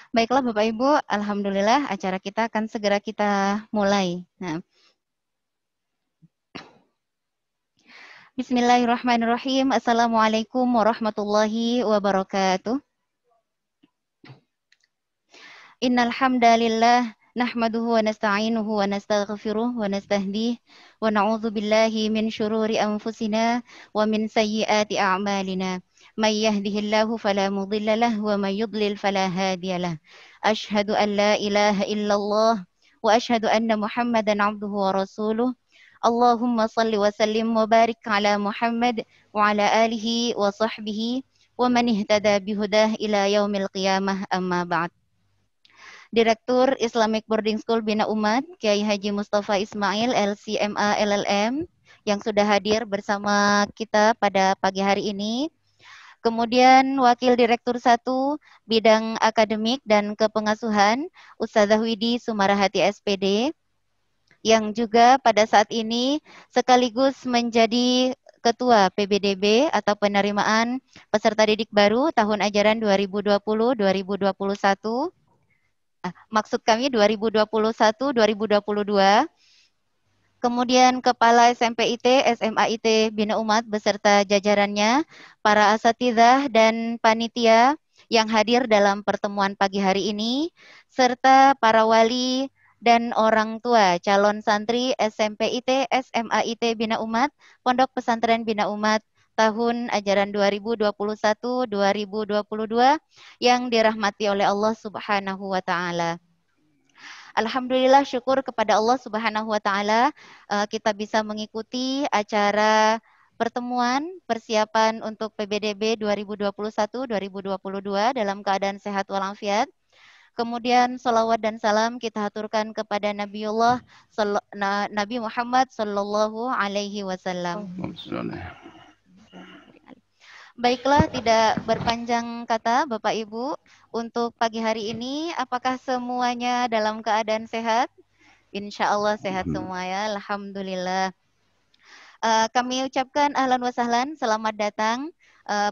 Baiklah Bapak Ibu, alhamdulillah acara kita akan segera kita mulai. Nah, Bismillahirrahmanirrahim. Assalamualaikum warahmatullahi wabarakatuh. Innal hamdalillah nahmaduhu wa nasta'inuhu wa nastaghfiruh wa nastahdihi wa na'udzu billahi min syururi anfusina wa min sayyiati a'malina. May yahdihillahu fala mudilla lahu wa may yudlil fala hadiyalah. Asyhadu an la ilaha illallah wa asyhadu anna Muhammadan abduhu wa rasuluh. Allahumma salli wa sallim wa barik ala Muhammad wa ala alihi wa sahbihi wa man ihtada bihudah ila yaumil qiyamah amma ba'd. Direktur Islamic Boarding School Bina Umat, Kiai Haji Mustafa Ismail, LCMA LLM, yang sudah hadir bersama kita pada pagi hari ini. Kemudian Wakil Direktur 1 Bidang Akademik dan Kepengasuhan, Ustadzah Widi Sumarahati SPD, yang juga pada saat ini sekaligus menjadi Ketua PBDB atau penerimaan peserta didik baru tahun ajaran 2020-2021. Maksud kami 2021-2022. Kemudian Kepala SMP IT, SMA IT Bina Umat beserta jajarannya, para asatidzah dan panitia yang hadir dalam pertemuan pagi hari ini, serta para wali dan orang tua calon santri SMP IT, SMA IT Bina Umat, Pondok Pesantren Bina Umat tahun ajaran 2021-2022 yang dirahmati oleh Allah Subhanahu wa taala. Alhamdulillah, syukur kepada Allah Subhanahu wa taala kita bisa mengikuti acara pertemuan persiapan untuk PBDB 2021-2022 dalam keadaan sehat walafiat. Kemudian salawat dan salam kita haturkan kepada Nabiullah Nabi Muhammad sallallahu alaihi wasallam. Baiklah, tidak berpanjang kata Bapak Ibu, untuk pagi hari ini apakah semuanya dalam keadaan sehat? Insya Allah sehat semua ya, alhamdulillah. Kami ucapkan ahlan wa sahlan, selamat datang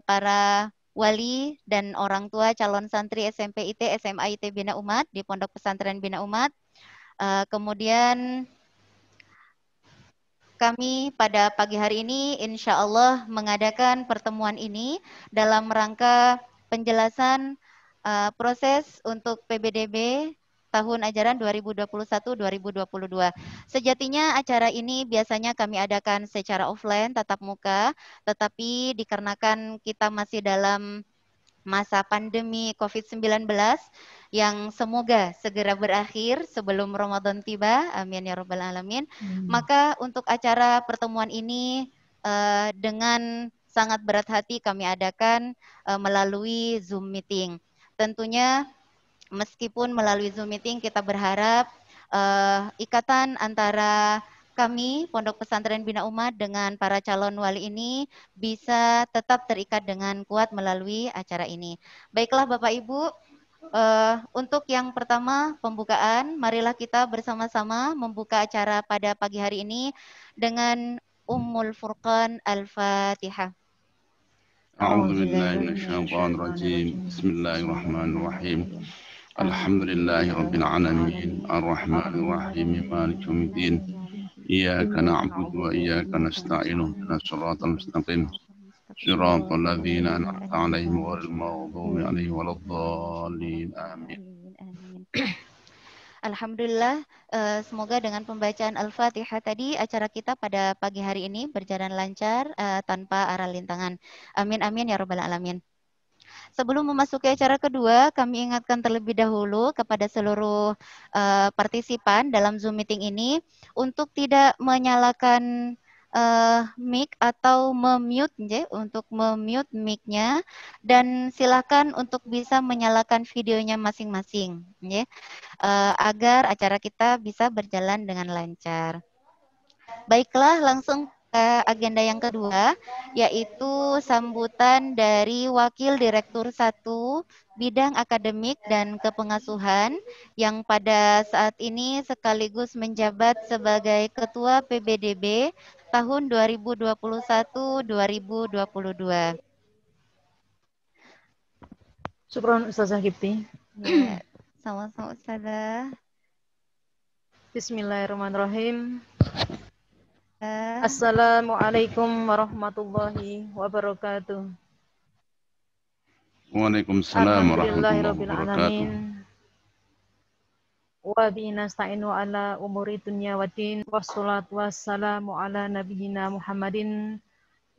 para wali dan orang tua calon santri SMP IT, SMA IT Bina Umat di Pondok Pesantren Bina Umat. Kemudian kami pada pagi hari ini insya Allah mengadakan pertemuan ini dalam rangka penjelasan proses untuk PBDB tahun ajaran 2021-2022. Sejatinya acara ini biasanya kami adakan secara offline, tatap muka, tetapi dikarenakan kita masih dalam masa pandemi COVID-19 yang semoga segera berakhir sebelum Ramadan tiba, amin ya rabbal alamin. Maka untuk acara pertemuan ini dengan sangat berat hati kami adakan melalui Zoom meeting. Tentunya meskipun melalui Zoom meeting kita berharap ikatan antara kami, Pondok Pesantren Bina Umat dengan para calon wali ini bisa tetap terikat dengan kuat melalui acara ini. Baiklah Bapak Ibu, untuk yang pertama pembukaan, marilah kita bersama-sama membuka acara pada pagi hari ini dengan Ummul Furqan Al-Fatihah. A'udzu billahi minasyaitonir rajim. Bismillahirrahmanirrahim. Alhamdulillahi rabbil alamin. Arrahmanir rahim. Maliki yaumiddin. Iyyaka na'budu wa iyyaka nasta'in. Ihdinas siratal mustaqim. Shiratal ladzina an'amta 'alaihim ghairil maghdubi 'alaihim waladdallin. Amin. Alhamdulillah, semoga dengan pembacaan Al-Fatihah tadi acara kita pada pagi hari ini berjalan lancar tanpa arah lintangan. Amin amin ya rabbal alamin. Sebelum memasuki acara kedua, kami ingatkan terlebih dahulu kepada seluruh partisipan dalam Zoom meeting ini untuk tidak menyalakan mic atau memute untuk memute mic-nya, dan silakan untuk bisa menyalakan videonya masing-masing agar acara kita bisa berjalan dengan lancar. Baiklah, langsung agenda yang kedua, yaitu sambutan dari Wakil Direktur 1 Bidang Akademik dan Kepengasuhan yang pada saat ini sekaligus menjabat sebagai Ketua PBDB tahun 2021-2022. Syukron Ustazah Kipti. Ya, sama-sama Ustazah. Bismillahirrahmanirrahim. Ya. Assalamualaikum warahmatullahi wabarakatuh. Waalaikumsalam warahmatullahi Alhamdulillahirabbil wabarakatuh. alamin. Wa bihi nasta'inu ala umuri dunya waddin. Wassalatu wassalamu ala nabiyyina Muhammadin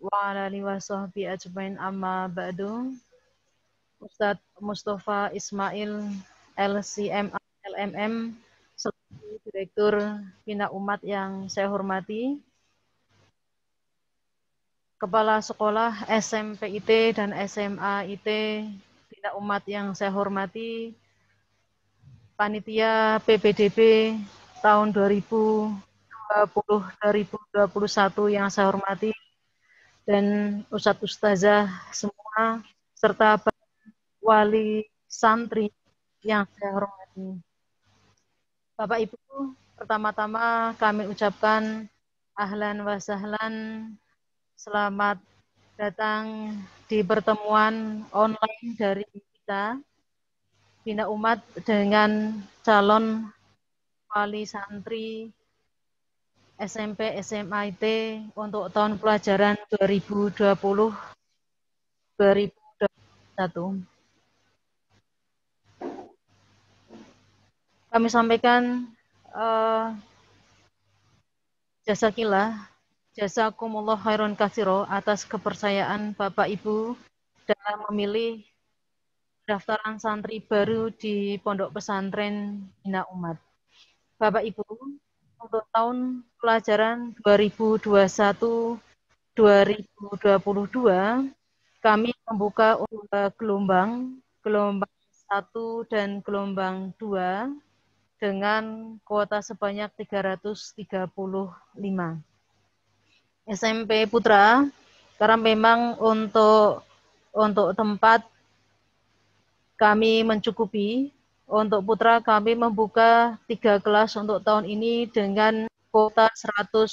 wa ala alihi wa sahbihi ajmain, amma ba'du. Ustadz Mustafa Ismail LCMA LMM selaku Direktur Bina Umat yang saya hormati, Kepala Sekolah SMP IT dan SMA IT Bina Umat yang saya hormati, Panitia PPDB tahun 2020-2021 yang saya hormati, dan Ustadz Ustazah semua, serta wali santri yang saya hormati. Bapak Ibu, pertama-tama kami ucapkan ahlan wa sahlan, selamat datang di pertemuan online dari kita Bina Umat dengan calon wali santri SMP SMA IT untuk tahun pelajaran 2020-2021. Kami sampaikan jazakumullah khairan katsiro atas kepercayaan Bapak Ibu dalam memilih pendaftaran santri baru di Pondok Pesantren Bina Umat. Bapak Ibu, untuk tahun pelajaran 2021-2022 kami membuka gelombang 1 dan gelombang 2 dengan kuota sebanyak 335. SMP Putra, karena memang untuk tempat kami mencukupi, untuk Putra kami membuka 3 kelas untuk tahun ini dengan kuota 108.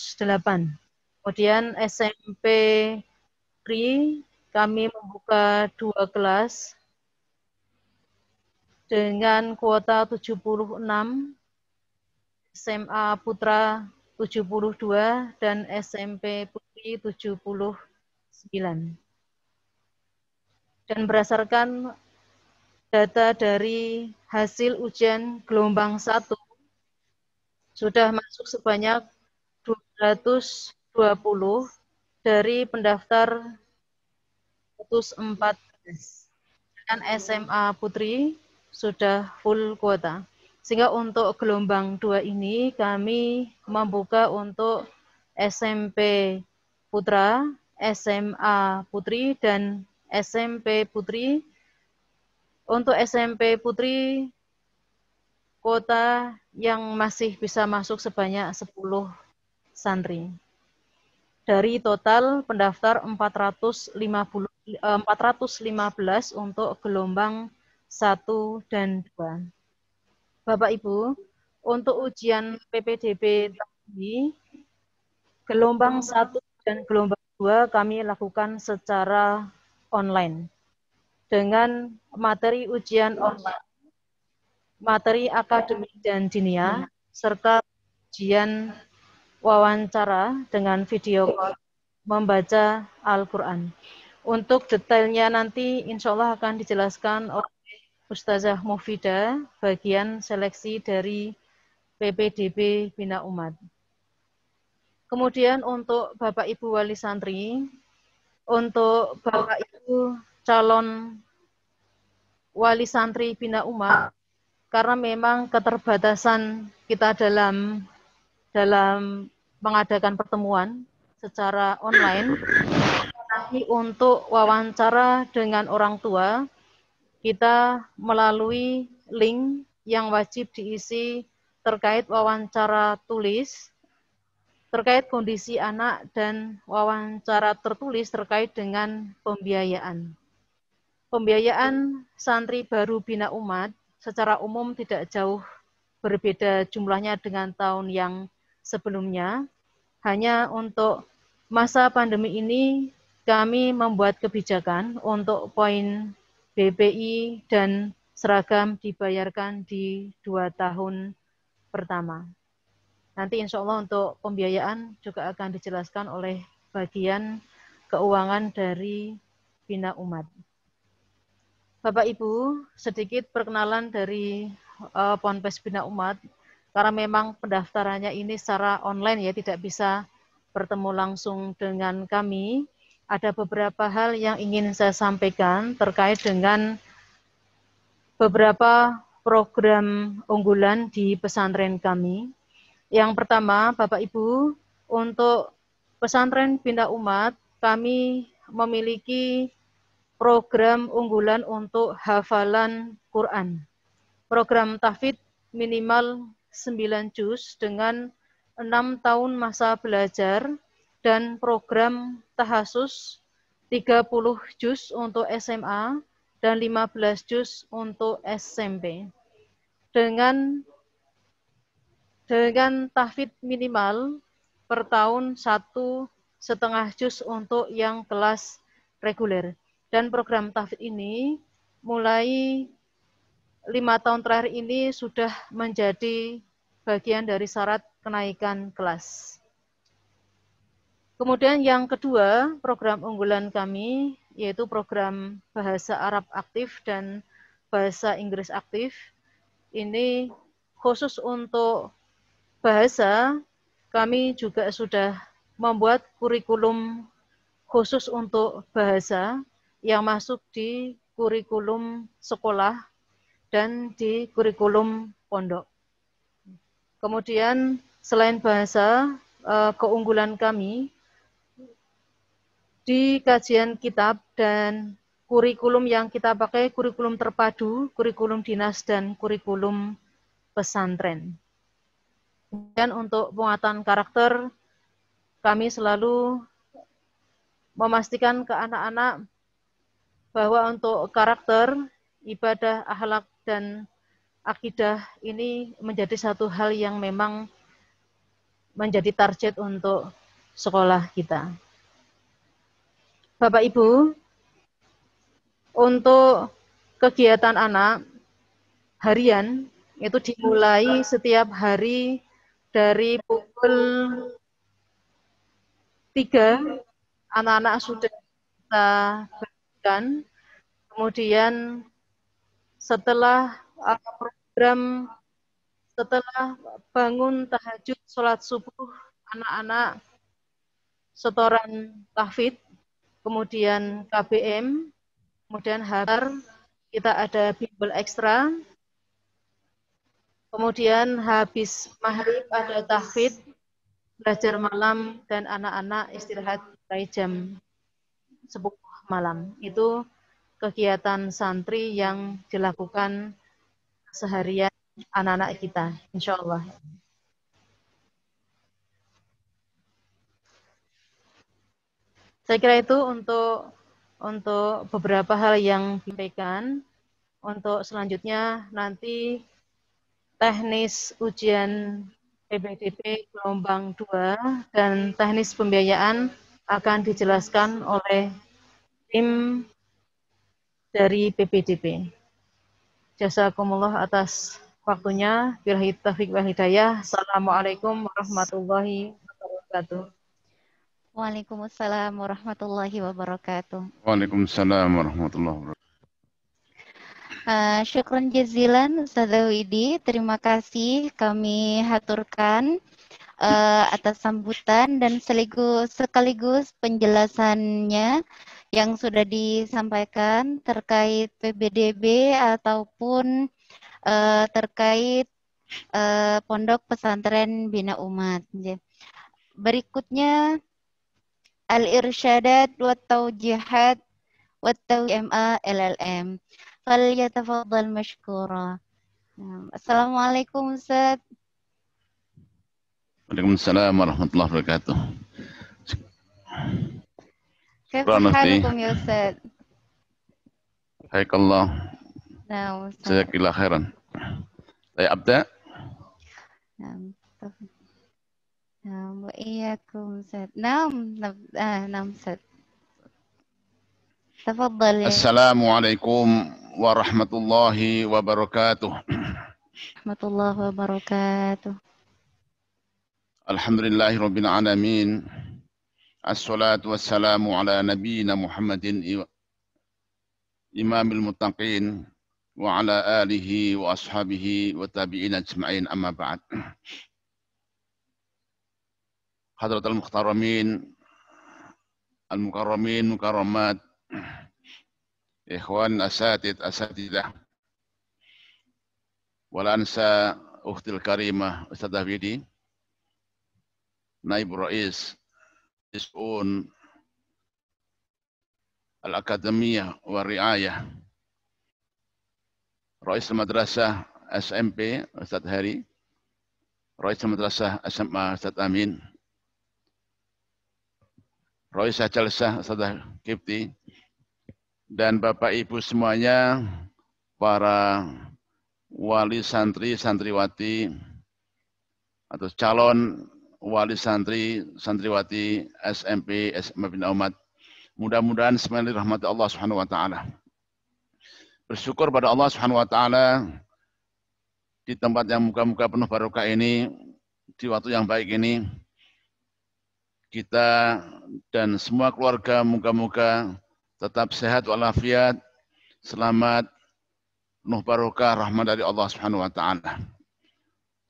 Kemudian SMP Pri kami membuka 2 kelas dengan kuota 76, SMA Putra 72, dan SMP Putri 79. Dan berdasarkan data dari hasil ujian gelombang 1, sudah masuk sebanyak 220 dari pendaftar 114. Dan SMA Putri sudah full kuota. Sehingga untuk gelombang 2 ini kami membuka untuk SMP Putra, SMA Putri, dan SMP Putri. Untuk SMP Putri, kuota yang masih bisa masuk sebanyak 10 santri. Dari total pendaftar 415 untuk gelombang 1 dan 2. Bapak Ibu, untuk ujian PPDB tadi, gelombang 1 dan gelombang 2 kami lakukan secara online dengan materi ujian online, materi akademik dan dinia, serta ujian wawancara dengan video call membaca Al-Quran. Untuk detailnya nanti insya Allah akan dijelaskan oleh Ustazah Mufidah, bagian seleksi dari PPDB Bina Umat. Kemudian untuk Bapak Ibu Wali Santri, untuk Bapak Ibu calon Wali Santri Bina Umat, karena memang keterbatasan kita dalam mengadakan pertemuan secara online, nanti untuk wawancara dengan orang tua, kita melalui link yang wajib diisi terkait wawancara tulis, terkait kondisi anak, dan wawancara tertulis terkait dengan pembiayaan. Pembiayaan santri baru Bina Umat secara umum tidak jauh berbeda jumlahnya dengan tahun yang sebelumnya. Hanya untuk masa pandemi ini kami membuat kebijakan untuk poin BPI, dan seragam dibayarkan di 2 tahun pertama. Nanti insya Allah untuk pembiayaan juga akan dijelaskan oleh bagian keuangan dari Bina Umat. Bapak Ibu, sedikit perkenalan dari Ponpes Bina Umat, karena memang pendaftarannya ini secara online ya, tidak bisa bertemu langsung dengan kami. Ada beberapa hal yang ingin saya sampaikan terkait dengan beberapa program unggulan di pesantren kami. Yang pertama, Bapak Ibu, untuk pesantren Bina Umat, kami memiliki program unggulan untuk hafalan Quran. Program tahfidz minimal 9 juz dengan 6 tahun masa belajar dan program tahasus 30 juz untuk SMA dan 15 juz untuk SMP. Dengan tahfidz minimal per tahun 1,5 juz untuk yang kelas reguler. Dan program tahfidz ini mulai 5 tahun terakhir ini sudah menjadi bagian dari syarat kenaikan kelas. Kemudian yang kedua, program unggulan kami yaitu program bahasa Arab aktif dan bahasa Inggris aktif. Ini khusus untuk bahasa, kami juga sudah membuat kurikulum khusus untuk bahasa yang masuk di kurikulum sekolah dan di kurikulum pondok. Kemudian selain bahasa, keunggulan kami di kajian kitab dan kurikulum yang kita pakai kurikulum terpadu, kurikulum dinas dan kurikulum pesantren. Kemudian untuk penguatan karakter, kami selalu memastikan ke anak-anak bahwa untuk karakter, ibadah, akhlak, dan akidah ini menjadi satu hal yang memang menjadi target untuk sekolah kita. Bapak Ibu, untuk kegiatan anak harian itu dimulai setiap hari dari pukul 3, anak-anak sudah kita berikan. Kemudian setelah program, setelah bangun tahajud, sholat subuh, anak-anak setoran tahfidz, kemudian KBM, kemudian habar, kita ada bimbel ekstra, kemudian habis maghrib ada tahfidz, belajar malam, dan anak-anak istirahat mulai jam 10 malam. Itu kegiatan santri yang dilakukan seharian anak-anak kita, insya Allah. Saya kira itu untuk beberapa hal yang disampaikan. Untuk selanjutnya nanti teknis ujian PBDB gelombang 2 dan teknis pembiayaan akan dijelaskan oleh tim dari PPDB. Jazakumullah atas waktunya. Billahi taufiq wal hidayah. Assalamualaikum warahmatullahi wabarakatuh. Waalaikumsalam warahmatullahi wabarakatuh. Waalaikumsalam warahmatullahi wabarakatuh. Syukron jazilan Ustadzah Widi, terima kasih kami haturkan atas sambutan dan sekaligus penjelasannya yang sudah disampaikan terkait PBDB ataupun terkait Pondok Pesantren Bina Umat. Berikutnya Al-Irsyadat wa Taujihat wa Tawjima LLM. Falyatafaddal mashkura. Assalamualaikum Ustaz. Waalaikumsalam warahmatullahi wabarakatuh. Kaifa halukum ya Ustaz? Haikallah. Nah, Ustaz. Jazakillah khairan. Saya abda. Wa iyyakum Ustaz. Naam Ustaz. Tafadhal ya. Assalamualaikum warahmatullahi wabarakatuh. Warahmatullahi wabarakatuh. Alhamdulillahi rabbil alamin. Assalatu wassalamu ala nabiyyina Muhammadin imamil muttaqin wa ala alihi wa ashabihi wa tabi'in ajma'in, amma ba'd. Hadratul muhtaramin, al-mukarramin, mukarramat, ikhwan asatidah, wala ansa ukhtil karimah Ustadzah Widi, Naib Rais Is'un Al-Akademiyah wa Riayah, Rais Madrasah SMP Ustadz Hari, Rais Madrasah SMA Ustadz Amin, Rais Jalsah Ustadz Kipti, dan Bapak Ibu semuanya, para wali santri, santriwati, atau calon wali santri, santriwati SMP, SMA Bina Umat. Mudah-mudahan semuanya dirahmati Allah Subhanahu wa taala. Bersyukur pada Allah Subhanahu wa taala di tempat yang muka-muka penuh barokah ini, di waktu yang baik ini, kita dan semua keluarga muka-muka tetap sehat walafiat, selamat, penuh barokah, rahmat dari Allah Subhanahu wa taala.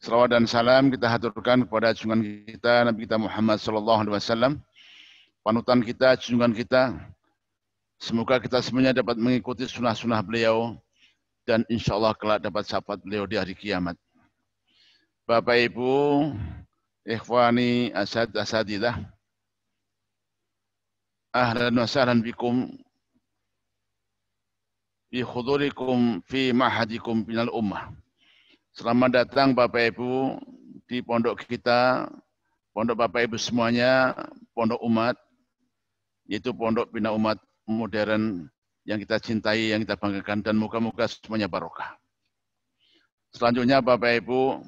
Salawat dan salam kita haturkan kepada junjungan kita Nabi kita Muhammad sallallahu alaihi wasallam, panutan kita, junjungan kita. Semoga kita semuanya dapat mengikuti sunnah-sunnah beliau dan insya Allah kelak dapat syafaat beliau di hari kiamat. Bapak Ibu, ikhwani asatidah, ahlan wa sahlan bikum bi hudurikum fi mahadikum minal ummah. Selamat datang Bapak Ibu di pondok kita, pondok Bapak Ibu semuanya, pondok umat, yaitu pondok Bina Umat modern yang kita cintai, yang kita banggakan, dan moga-moga semuanya barokah. Selanjutnya Bapak Ibu,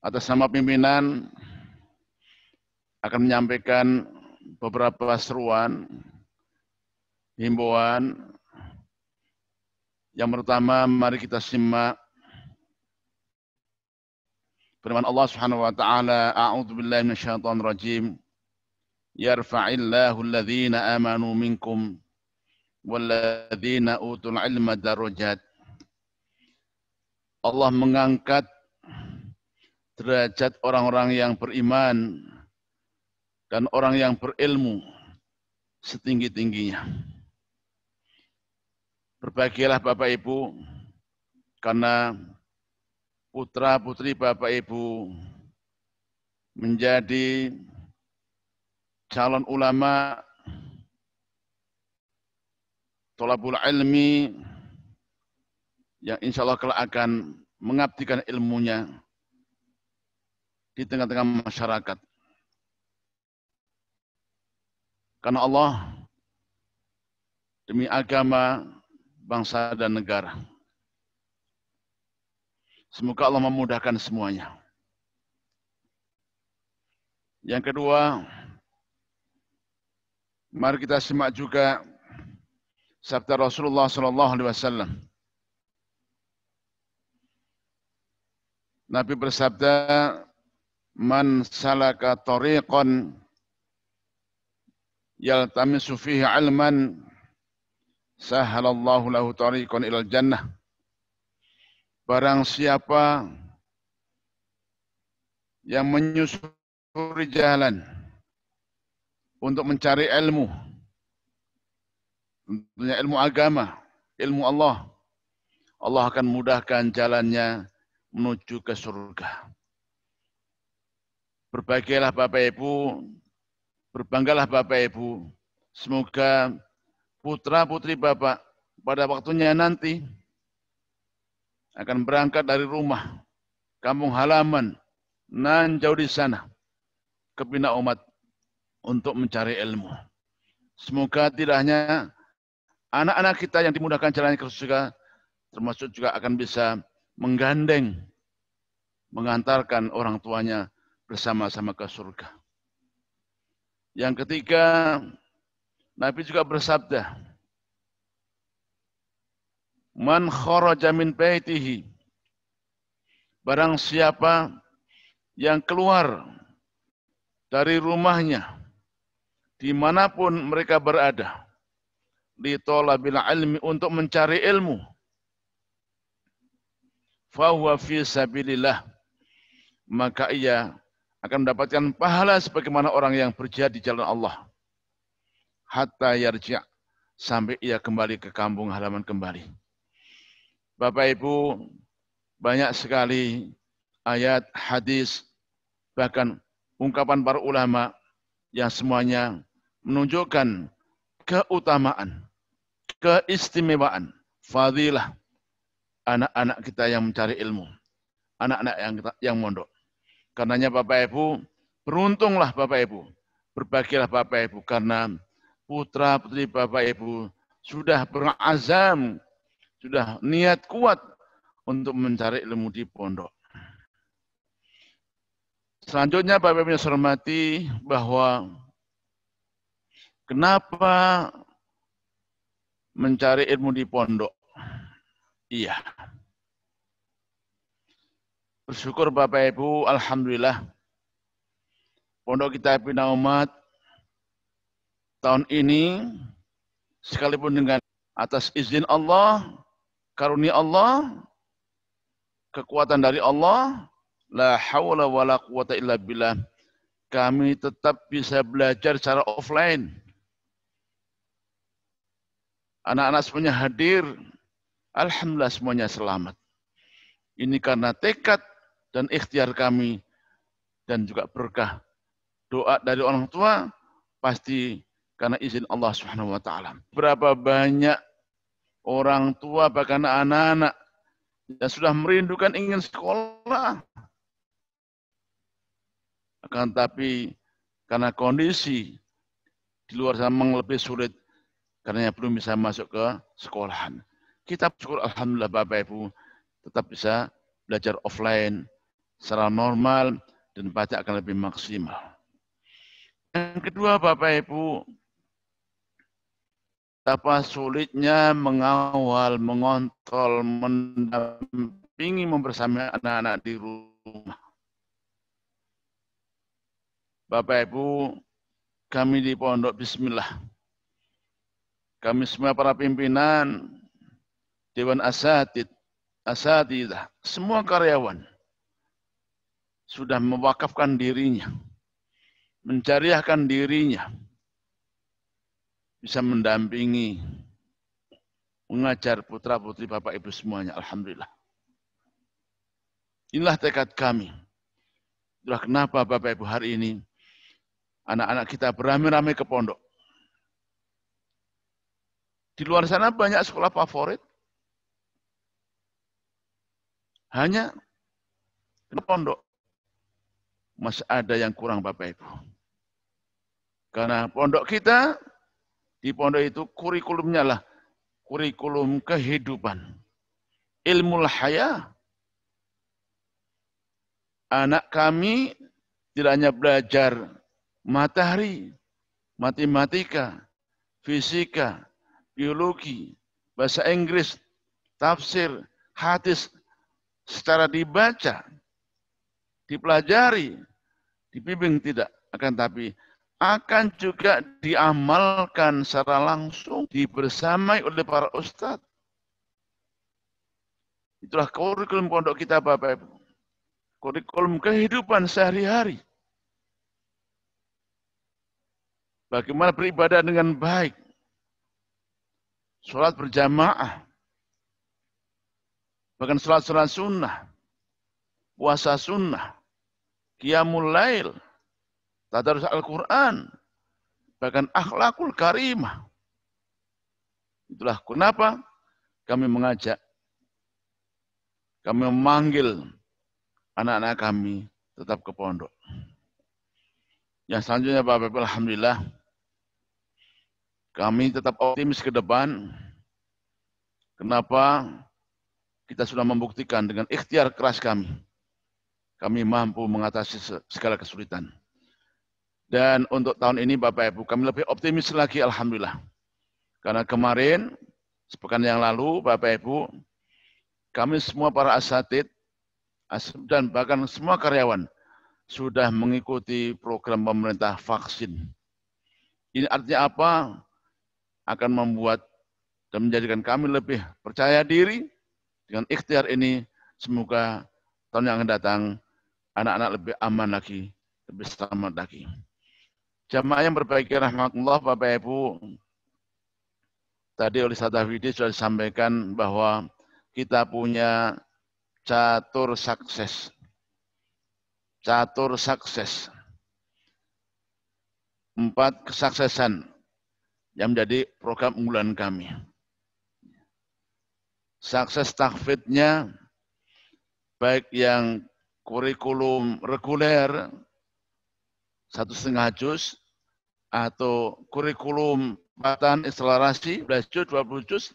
atas nama pimpinan akan menyampaikan beberapa seruan, himbauan. Yang pertama, mari kita simak firman Allah Subhanahu wa taala, a'udzubillahi minasyaitonir rajim. Yarfa'illahu alladhina amanu minkum walladhina utul ilma darajat. Allah mengangkat derajat orang-orang yang beriman dan orang yang berilmu setinggi-tingginya. Berbahagialah Bapak Ibu, karena putra-putri Bapak Ibu menjadi calon ulama, thalabul ilmi, yang insya Allah kelak akan mengabdikan ilmunya di tengah-tengah masyarakat. Karena Allah, demi agama, bangsa, dan negara. Semoga Allah memudahkan semuanya. Yang kedua, mari kita simak juga sabda Rasulullah SAW. Nabi bersabda, "Man salaka tariqan yaltamisu fihi ilman, sahalallahu lahu tariqan ilal jannah." Barang siapa yang menyusuri jalan untuk mencari ilmu, tentunya ilmu agama, ilmu Allah, Allah akan mudahkan jalannya menuju ke surga. Berbahagialah Bapak Ibu, berbanggalah Bapak Ibu, semoga putra-putri Bapak pada waktunya nanti akan berangkat dari rumah, kampung halaman, nan jauh di sana, ke Bina Umat untuk mencari ilmu. Semoga tidak hanya anak-anak kita yang dimudahkan jalannya ke surga, termasuk juga akan bisa menggandeng, mengantarkan orang tuanya bersama-sama ke surga. Yang ketiga, Nabi juga bersabda, "Man kharaja min baitihi," barang siapa yang keluar dari rumahnya, dimanapun mereka berada, li thalabil ilmi, untuk mencari ilmu, fahuwa fi sabilillah, maka ia akan mendapatkan pahala sebagaimana orang yang berjihad di jalan Allah. Hatta yarji', sampai ia kembali ke kampung halaman kembali. Bapak Ibu, banyak sekali ayat, hadis, bahkan ungkapan para ulama yang semuanya menunjukkan keutamaan, keistimewaan, fadilah anak-anak kita yang mencari ilmu, anak-anak yang mondok. Karenanya Bapak Ibu, beruntunglah Bapak Ibu, berbahagialah Bapak Ibu, karena putra putri Bapak Ibu sudah berazam, sudah niat kuat untuk mencari ilmu di pondok. Selanjutnya Bapak Ibu yang saya hormati, bahwa kenapa mencari ilmu di pondok? Iya. Bersyukur Bapak Ibu, alhamdulillah pondok kita Bina Umat tahun ini, sekalipun dengan atas izin Allah, karunia Allah, kekuatan dari Allah, la haula wala quwata illa billah, kami tetap bisa belajar secara offline. Anak-anak semuanya hadir, alhamdulillah semuanya selamat. Ini karena tekad dan ikhtiar kami, dan juga berkah doa dari orang tua, pasti karena izin Allah Subhanahu wa taala. Berapa banyak orang tua bahkan anak-anak yang sudah merindukan ingin sekolah, akan tapi karena kondisi di luar sana memang lebih sulit, karena belum bisa masuk ke sekolahan. Kita bersyukur alhamdulillah Bapak Ibu tetap bisa belajar offline secara normal, dan pasti akan lebih maksimal. Yang kedua Bapak Ibu, betapa sulitnya mengawal, mengontrol, mendampingi, membersamai anak-anak di rumah. Bapak Ibu, kami di pondok, bismillah, kami semua para pimpinan, Dewan Asatidah, semua karyawan sudah mewakafkan dirinya, mencariahkan dirinya, bisa mendampingi, mengajar putra-putri Bapak Ibu semuanya, alhamdulillah. Inilah tekad kami. Itulah kenapa Bapak Ibu hari ini anak-anak kita beramai-ramai ke pondok. Di luar sana banyak sekolah favorit, hanya ke pondok masih ada yang kurang Bapak Ibu. Karena pondok kita, di pondok itu kurikulumnya lah kurikulum kehidupan, ilmu hayah. Anak kami tidak hanya belajar matahari, matematika, fisika, biologi, bahasa Inggris, tafsir, hadis secara dibaca, dipelajari, dibimbing, tidak, akan tapi akan juga diamalkan secara langsung, dibersamai oleh para ustadz. Itulah kurikulum pondok kita Bapak Ibu. Kurikulum kehidupan sehari-hari. Bagaimana beribadah dengan baik. Sholat berjamaah. Bahkan sholat-sholat sunnah. Puasa sunnah. Qiyamul lail. Tadarus Al-Quran, bahkan akhlakul karimah. Itulah kenapa kami mengajak, kami memanggil anak-anak kami tetap ke pondok. Yang selanjutnya Bapak Ibu, alhamdulillah, kami tetap optimis ke depan. Kenapa? Kita sudah membuktikan dengan ikhtiar keras kami mampu mengatasi segala kesulitan. Dan untuk tahun ini Bapak Ibu kami lebih optimis lagi alhamdulillah. Karena kemarin sepekan yang lalu Bapak Ibu kami semua para asatid dan bahkan semua karyawan sudah mengikuti program pemerintah vaksin. Ini artinya apa? Akan membuat dan menjadikan kami lebih percaya diri dengan ikhtiar ini. Semoga tahun yang akan datang anak-anak lebih aman lagi, lebih selamat lagi. Jamaah yang berbahagia rahmatullah, Bapak Ibu, tadi oleh Ustaz Hafidi sudah disampaikan bahwa kita punya catur sukses. Catur sukses. 4 kesuksesan yang menjadi program unggulan kami. Sukses tahfidnya, baik yang kurikulum reguler 1,5 juz atau kurikulum patan akselerasi 11 juz, 20 juz,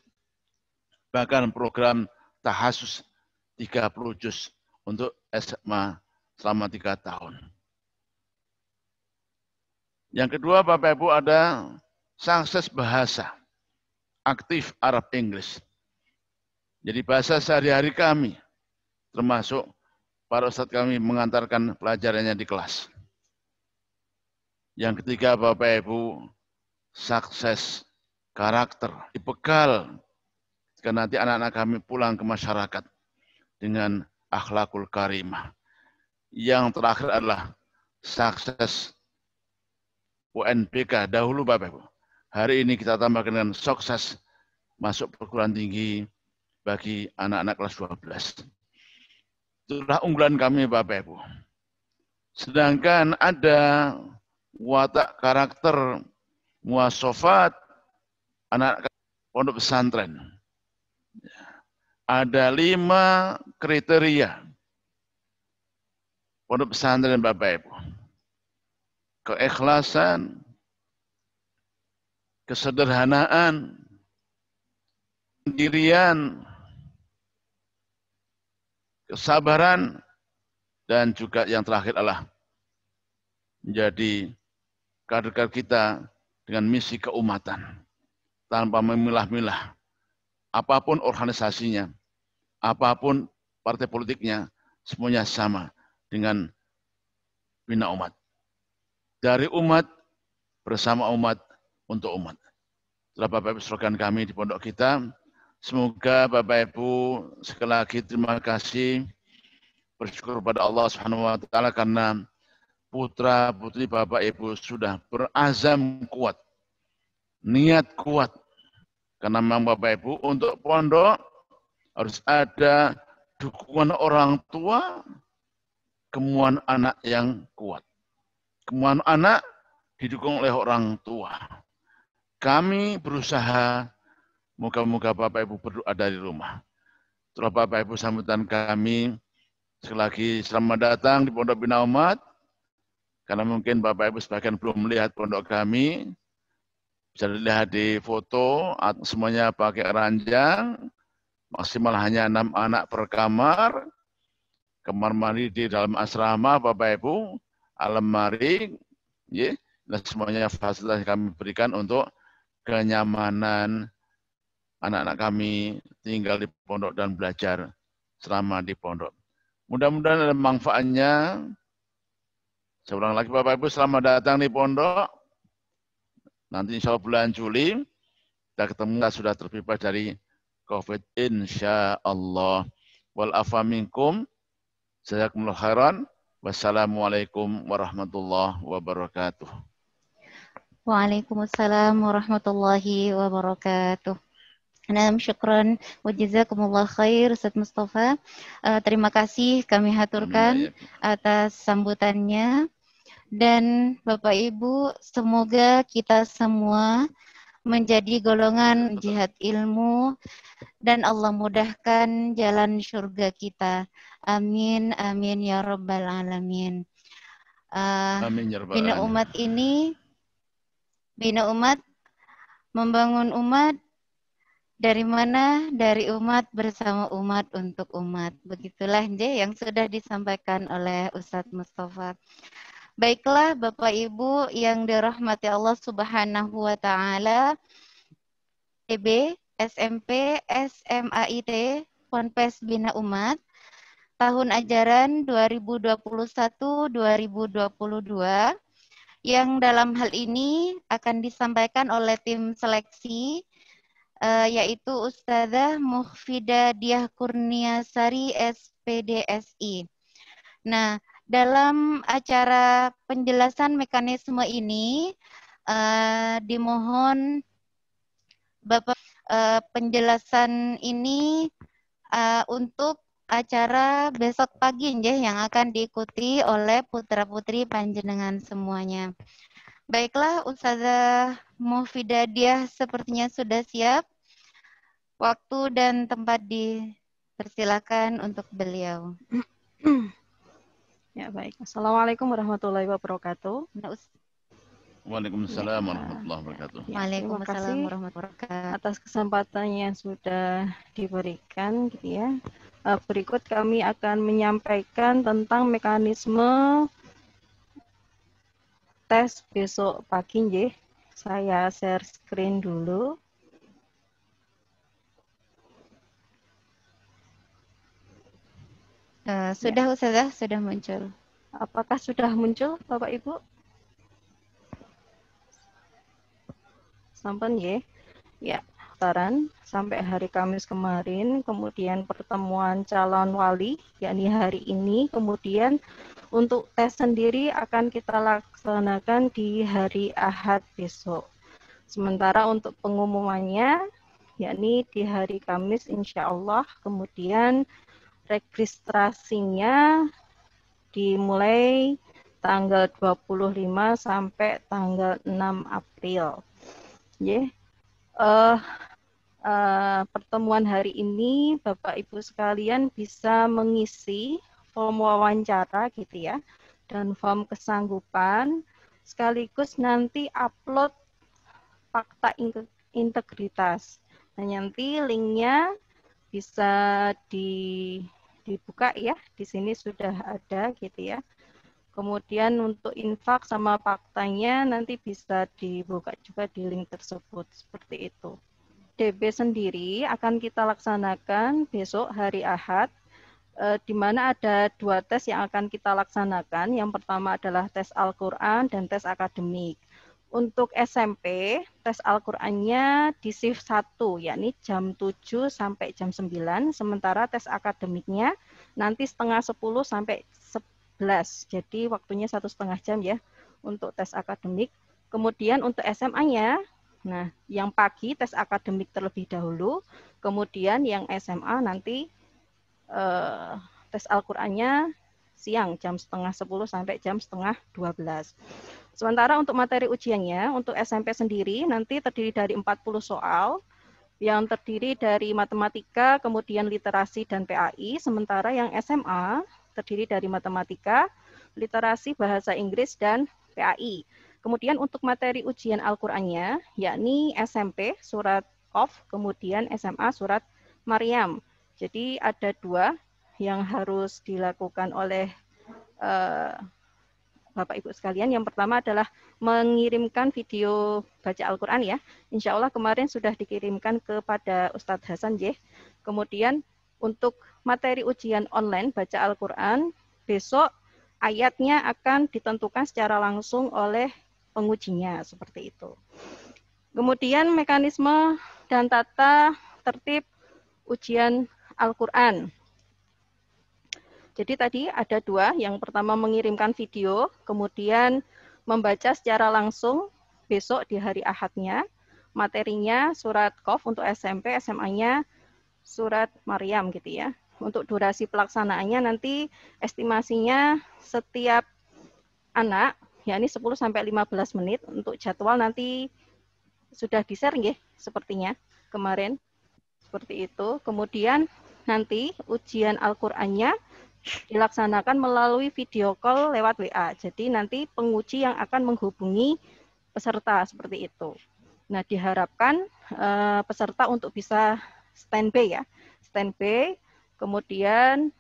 bahkan program tahasus 30 juz untuk SMA selama 3 tahun. Yang kedua Bapak Ibu ada sukses bahasa, aktif Arab Inggris. Jadi bahasa sehari-hari kami, termasuk para ustadz kami mengantarkan pelajarannya di kelas. Yang ketiga Bapak Ibu, sukses karakter, dibekal jika nanti anak-anak kami pulang ke masyarakat dengan akhlakul karimah. Yang terakhir adalah sukses UNBK dahulu Bapak Ibu. Hari ini kita tambahkan dengan sukses masuk perguruan tinggi bagi anak-anak kelas 12. Itulah unggulan kami Bapak Ibu. Sedangkan ada watak karakter muasofat anak pondok pesantren. Ada 5 kriteria pondok pesantren Bapak Ibu. Keikhlasan, kesederhanaan, pendirian, kesabaran, dan juga yang terakhir adalah menjadi kader-kader kita dengan misi keumatan tanpa memilah-milah apapun organisasinya, apapun partai politiknya, semuanya sama dengan bina umat. Dari umat, bersama umat, untuk umat. Itulah Bapak Ibu slogan kami di pondok kita. Semoga Bapak Ibu sekali lagi terima kasih, bersyukur kepada Allah Subhanahu wa taala karena putra putri Bapak Ibu sudah berazam kuat, niat kuat. Karena memang Bapak Ibu untuk pondok harus ada dukungan orang tua, kemauan anak yang kuat. Kemauan anak didukung oleh orang tua. Kami berusaha, moga-moga Bapak Ibu berdoa dari rumah. Setelah Bapak Ibu sambutan kami, sekali lagi selamat datang di Pondok Bina Umat. Karena mungkin Bapak Ibu sebagian belum melihat pondok kami, bisa dilihat di foto, semuanya pakai ranjang, maksimal hanya 6 anak per kamar, kamar mandi di dalam asrama Bapak Ibu, alemari, ya, dan semuanya fasilitas yang kami berikan untuk kenyamanan anak-anak kami tinggal di pondok dan belajar selama di pondok. Mudah-mudahan ada manfaatnya. Saya ulang lagi Bapak Ibu, selamat datang di pondok. Nanti insya Allah bulan Juli, kita ketemu, kita sudah terbebas dari COVID insya Allah. Wal afa minkum, jazakumullah khairan. Wassalamualaikum warahmatullahi wabarakatuh. Waalaikumsalam warahmatullahi wabarakatuh. Nah, syukran wa jazakumullah khair Ustaz Mustafa. Terima kasih kami haturkan atas sambutannya. Dan Bapak Ibu, semoga kita semua menjadi golongan jihad ilmu dan Allah mudahkan jalan surga kita. Amin, amin ya rabbal alamin. Amin ya rabbal Bina alamin. umat ini, bina umat, membangun umat, dari mana? Dari umat bersama umat untuk umat. Begitulah yang sudah disampaikan oleh Ustadz Mustafa. Baiklah Bapak Ibu yang dirahmati Allah Subhanahu wa taala, PB, SMP, SMAIT, Ponpes Bina Umat, tahun ajaran 2021-2022, yang dalam hal ini akan disampaikan oleh tim seleksi, yaitu Ustazah Muhfidah Diah Kurniasari, SPDSI. Nah, dalam acara penjelasan mekanisme ini, dimohon Bapak penjelasan ini untuk acara besok pagi nggih yang akan diikuti oleh putra-putri panjenengan semuanya. Baiklah, Ustazah Muhfidah Diah sepertinya sudah siap. Waktu dan tempat dipersilakan untuk beliau. Ya, baik. Assalamualaikum warahmatullahi wabarakatuh. Waalaikumsalam warahmatullahi wabarakatuh. Waalaikumsalam warahmatullahi wabarakatuh. Atas kesempatan yang sudah diberikan, gitu ya. Berikut kami akan menyampaikan tentang mekanisme tes besok pagi, nggih. Saya share screen dulu. Sudah Ustazah, sudah muncul. Apakah sudah muncul Bapak Ibu? Sampun nggih. Ya, pendaftaran sampai hari Kamis kemarin, kemudian pertemuan calon wali yakni hari ini, kemudian untuk tes sendiri akan kita laksanakan di hari Ahad besok. Sementara untuk pengumumannya yakni di hari Kamis insya Allah, kemudian registrasinya dimulai tanggal 25 sampai tanggal 6 April. Pertemuan hari ini Bapak Ibu sekalian bisa mengisi form wawancara gitu ya, dan form kesanggupan, sekaligus nanti upload fakta integritas. Nah, nanti linknya bisa dibuka ya, di sini sudah ada gitu ya. Kemudian untuk infak sama faktanya nanti bisa dibuka juga di link tersebut, seperti itu. DB sendiri akan kita laksanakan besok hari Ahad, di mana ada 2 tes yang akan kita laksanakan. Yang pertama adalah tes Al-Quran dan tes akademik. Untuk SMP, tes Al-Qurannya di shift 1, yakni jam 7 sampai jam 9, sementara tes akademiknya nanti setengah 10 sampai 11, jadi waktunya 1,5 jam ya untuk tes akademik. Kemudian untuk SMA-nya, nah yang pagi tes akademik terlebih dahulu, kemudian yang SMA nanti tes Al-Qurannya siang jam setengah 10 sampai jam setengah 12. Sementara untuk materi ujiannya, untuk SMP sendiri nanti terdiri dari 40 soal, yang terdiri dari matematika, kemudian literasi dan PAI, sementara yang SMA terdiri dari matematika, literasi, bahasa Inggris, dan PAI. Kemudian untuk materi ujian Al-Qur'annya, yakni SMP surat Qaf, kemudian SMA surat Maryam. Jadi ada 2 yang harus dilakukan oleh Bapak Ibu sekalian. Yang pertama adalah mengirimkan video baca Al-Quran ya. Insya Allah kemarin sudah dikirimkan kepada Ustadz Hasan Jeh. Kemudian untuk materi ujian online baca Al-Quran, besok ayatnya akan ditentukan secara langsung oleh pengujinya, seperti itu. Kemudian mekanisme dan tata tertib ujian Al-Quran. Jadi tadi ada 2, yang pertama mengirimkan video, kemudian membaca secara langsung besok di hari Ahadnya. Materinya surat Qaf untuk SMP, SMA-nya surat Maryam gitu ya. Untuk durasi pelaksanaannya nanti estimasinya setiap anak, yakni 10 sampai 15 menit. Untuk jadwal nanti sudah di-share nggih sepertinya kemarin. Seperti itu. Kemudian nanti ujian Al-Qur'annya dilaksanakan melalui video call lewat WA. Jadi nanti penguji yang akan menghubungi peserta seperti itu. Nah, diharapkan peserta untuk bisa standby ya. Standby, kemudian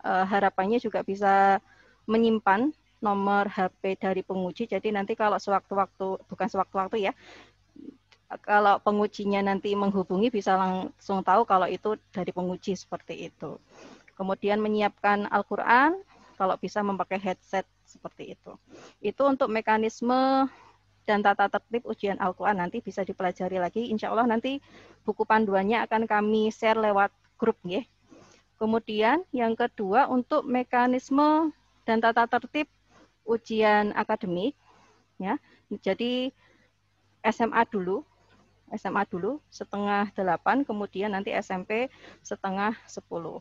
harapannya juga bisa menyimpan nomor HP dari penguji. Jadi nanti kalau sewaktu-waktu, bukan sewaktu-waktu ya, kalau pengujinya nanti menghubungi bisa langsung tahu kalau itu dari penguji seperti itu. Kemudian menyiapkan Al-Quran, kalau bisa memakai headset seperti itu. Itu untuk mekanisme dan tata tertib ujian Al-Quran nanti bisa dipelajari lagi. Insya Allah nanti buku panduannya akan kami share lewat grup ya. Kemudian yang kedua untuk mekanisme dan tata tertib ujian akademik ya. Jadi SMA dulu setengah 8, kemudian nanti SMP setengah 10.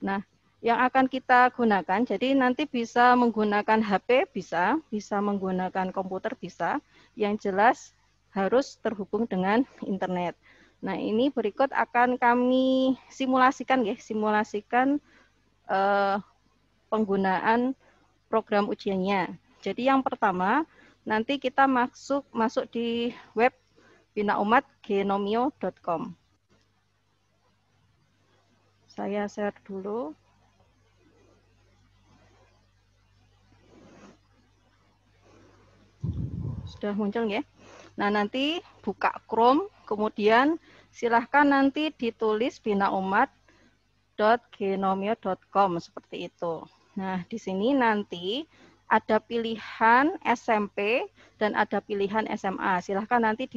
Nah, yang akan kita gunakan, jadi nanti bisa menggunakan HP, bisa menggunakan komputer, bisa. Yang jelas harus terhubung dengan internet. Nah, ini berikut akan kami simulasikan ya, penggunaan program ujiannya. Jadi yang pertama, nanti kita masuk di web binaumatgenomio.com. Saya share dulu. Sudah muncul ya. Nah, nanti buka Chrome, kemudian silahkan nanti ditulis binaumat.genomio.com seperti itu. Nah, di sini nanti ada pilihan SMP dan ada pilihan SMA. Silahkan nanti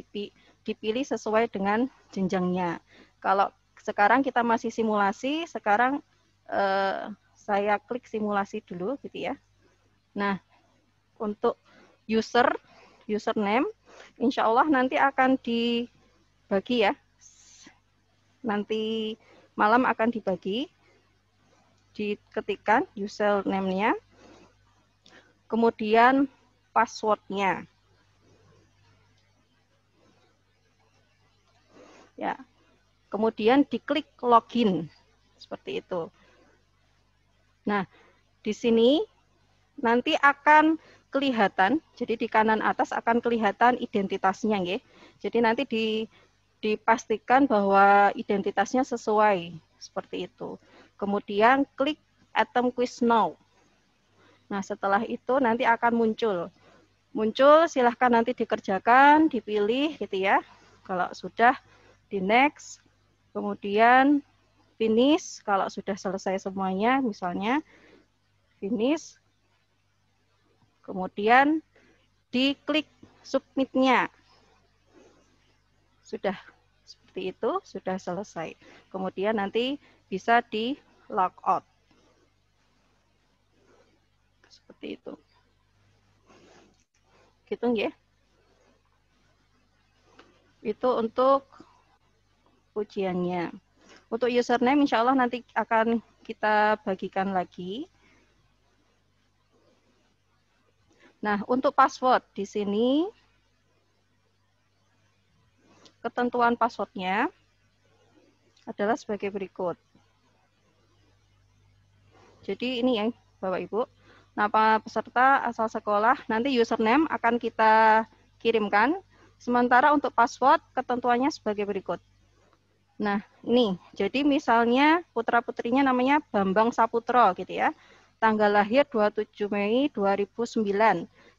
dipilih sesuai dengan jenjangnya. Kalau sekarang kita masih simulasi, sekarang saya klik simulasi dulu gitu ya. Nah, untuk username, insya Allah nanti akan dibagi ya. Nanti malam akan dibagi, diketikkan username-nya, kemudian password-nya. Ya. Kemudian diklik login. Seperti itu. Nah, di sini nanti akan kelihatan, jadi di kanan atas akan kelihatan identitasnya ya. Jadi nanti dipastikan bahwa identitasnya sesuai seperti itu. Kemudian klik Attempt Quiz Now. Nah, setelah itu nanti akan muncul. Silahkan nanti dikerjakan, dipilih gitu ya. Kalau sudah di next, kemudian finish. Kalau sudah selesai semuanya, misalnya finish. Kemudian diklik submit-nya. Sudah seperti itu, sudah selesai. Kemudian nanti bisa di log out. Seperti itu. Gitu ya. Itu untuk ujiannya. Untuk username insya Allah nanti akan kita bagikan lagi. Nah, untuk password di sini ketentuan passwordnya adalah sebagai berikut. Jadi ini ya Bapak Ibu. Nama peserta, asal sekolah, nanti username akan kita kirimkan. Sementara untuk password ketentuannya sebagai berikut. Nah, ini. Jadi misalnya putra-putrinya namanya Bambang Saputro gitu ya. Tanggal lahir 27 Mei 2009.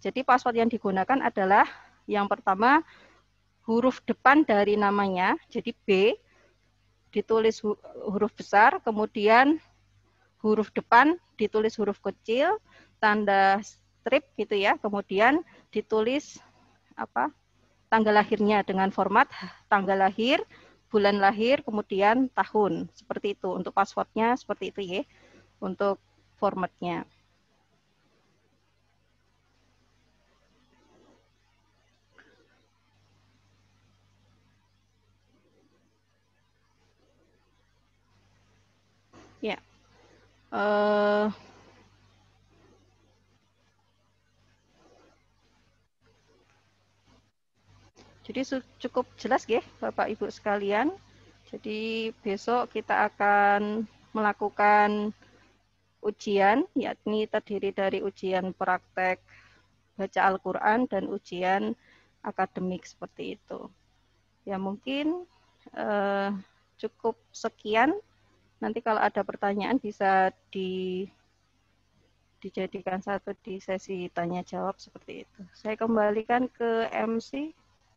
Jadi password yang digunakan adalah yang pertama huruf depan dari namanya, jadi B, ditulis huruf besar, kemudian huruf depan ditulis huruf kecil, tanda strip gitu ya, kemudian ditulis tanggal lahirnya dengan format tanggal lahir, bulan lahir, kemudian tahun. Seperti itu. Untuk passwordnya seperti itu ya. Untuk formatnya. Ya. Jadi cukup jelas ya Bapak Ibu sekalian. Jadi besok kita akan melakukan ujian, yakni terdiri dari ujian praktek baca Al-Quran dan ujian akademik seperti itu. Ya mungkin cukup sekian. Nanti kalau ada pertanyaan bisa dijadikan satu di sesi tanya jawab seperti itu. Saya kembalikan ke MC.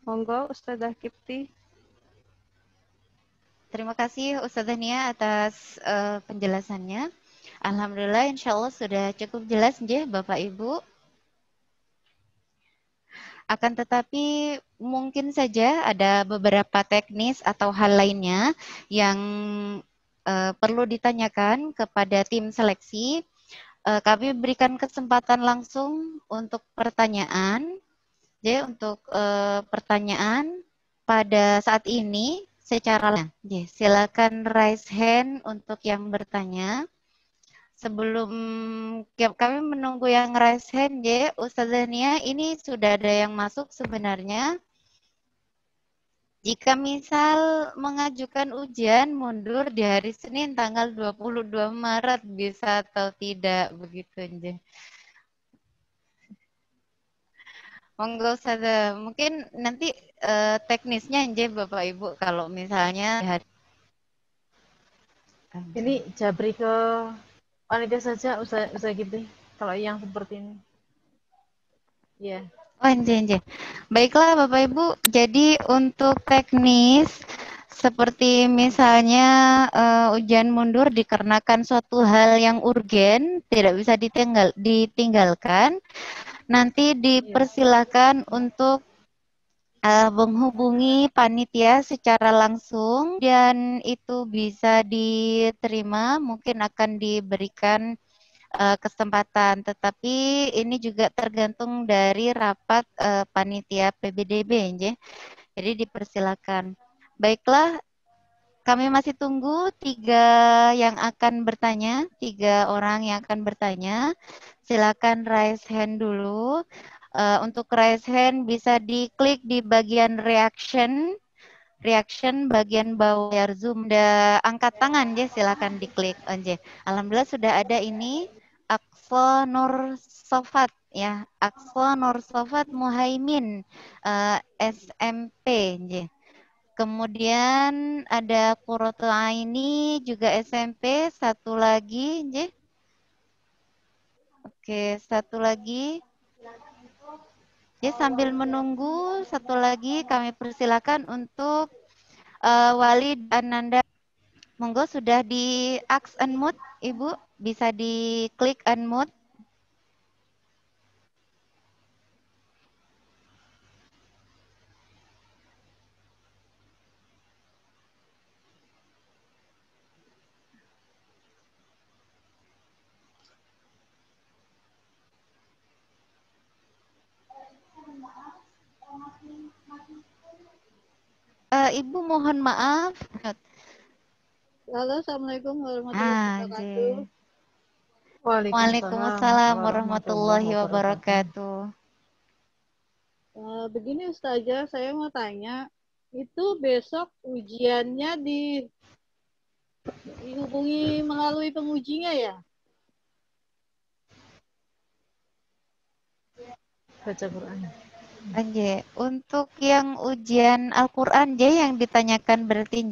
Monggo Ustazah Kipti. Terima kasih Ustazah Nia atas penjelasannya. Alhamdulillah, insya Allah sudah cukup jelas nggih Bapak Ibu. Akan tetapi mungkin saja ada beberapa teknis atau hal lainnya yang perlu ditanyakan kepada tim seleksi. Kami berikan kesempatan langsung untuk pertanyaan. Jadi untuk pertanyaan pada saat ini secara silakan raise hand untuk yang bertanya. Sebelum kami menunggu yang raise hand, Ustazah Nia, ini sudah ada yang masuk sebenarnya. Jika misal mengajukan ujian mundur di hari Senin tanggal 22 Maret bisa atau tidak begitu, Nje. Monggo Ustazah, mungkin nanti teknisnya Nje Bapak Ibu kalau misalnya Ini jabri ke panitia saja Ustazah Kipti kalau yang seperti ini. Ya. Oh, Nje. Baiklah Bapak Ibu, jadi untuk teknis seperti misalnya ujian mundur dikarenakan suatu hal yang urgen, tidak bisa ditinggalkan, nanti dipersilakan untuk menghubungi panitia secara langsung dan itu bisa diterima, mungkin akan diberikan kesempatan, tetapi ini juga tergantung dari rapat panitia PBDB, ya. Jadi dipersilakan. Baiklah, kami masih tunggu 3 yang akan bertanya, 3 orang yang akan bertanya. Silakan raise hand dulu. Untuk raise hand bisa diklik di bagian reaction bagian bawah layar Zoom. Angkat tangan, ya, silakan diklik. Alhamdulillah sudah ada ini. Aqsa Nur Sofat, ya, Aqsa Nur Sofat Muhaimin, SMP, ya. Kemudian ada Qurratu Aini juga SMP, satu lagi, ya. Oke, satu lagi. Ya, sambil menunggu satu lagi kami persilakan untuk Walid Ananda. Monggo sudah di ask unmute, Ibu, bisa diklik unmute. Ibu mohon maaf. Halo, Assalamualaikum warahmatullahi wabarakatuh. Waalaikumsalam warahmatullahi wabarakatuh. Begini Ustazah, saya mau tanya, itu besok ujiannya dihubungi melalui pengujinya ya? Baca Quran. Anje, untuk yang ujian Al-Quran, yang ditanyakan berarti,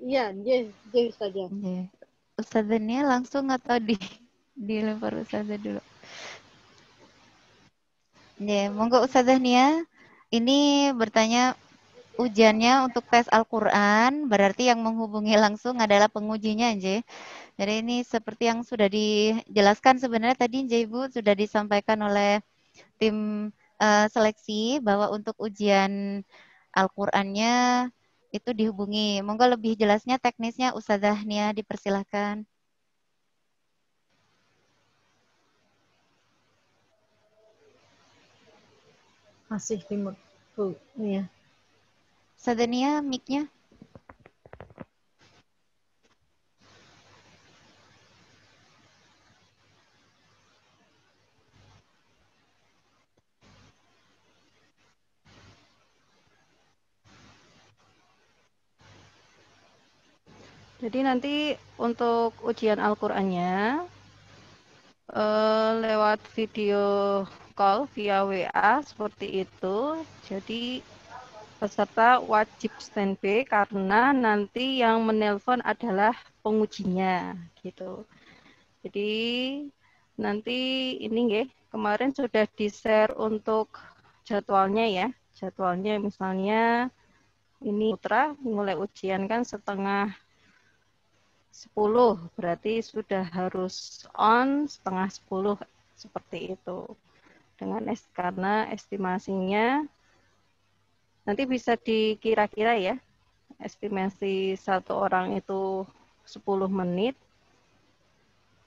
Iya, Ustazah. Ustazahnya langsung atau dilempar Ustazah dulu? Monggo Ustazah Nia, ini bertanya ujiannya untuk tes Al-Quran, berarti yang menghubungi langsung adalah pengujinya, Jadi ini seperti yang sudah dijelaskan sebenarnya tadi, Ibu, sudah disampaikan oleh tim seleksi bahwa untuk ujian Al-Qur'annya itu dihubungi. Monggo lebih jelasnya teknisnya Ustazah Nia dipersilahkan. Masih timur. Iya. Ustazah Nia mic-nya. Jadi nanti untuk ujian Al-Qur'annya lewat video call via WA seperti itu. Jadi peserta wajib standby karena nanti yang menelpon adalah pengujinya gitu. Jadi nanti ini nggih, kemarin sudah di-share untuk jadwalnya ya. Jadwalnya misalnya ini putra mulai ujian kan setengah 10, berarti sudah harus on setengah 10 seperti itu. Karena estimasinya nanti bisa dikira-kira ya, estimasi satu orang itu 10 menit,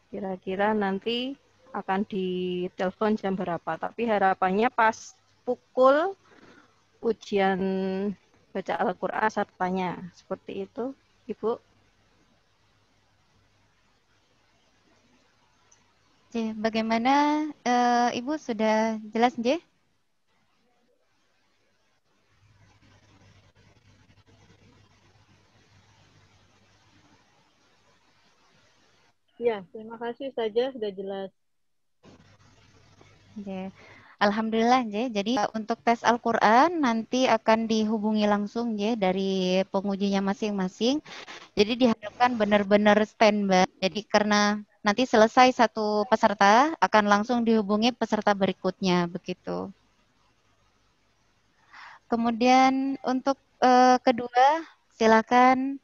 kira-kira nanti akan ditelepon jam berapa. Tapi harapannya pas pukul ujian baca Al-Quran sertanya. Seperti itu, Ibu. Bagaimana Ibu sudah jelas, J? Ya, terima kasih saja sudah jelas. Alhamdulillah, J. Jadi untuk tes Al-Quran nanti akan dihubungi langsung, J, dari pengujinya masing-masing. Jadi diharapkan benar-benar standby. Jadi karena nanti selesai satu peserta, akan langsung dihubungi peserta berikutnya, begitu. Kemudian untuk kedua, silakan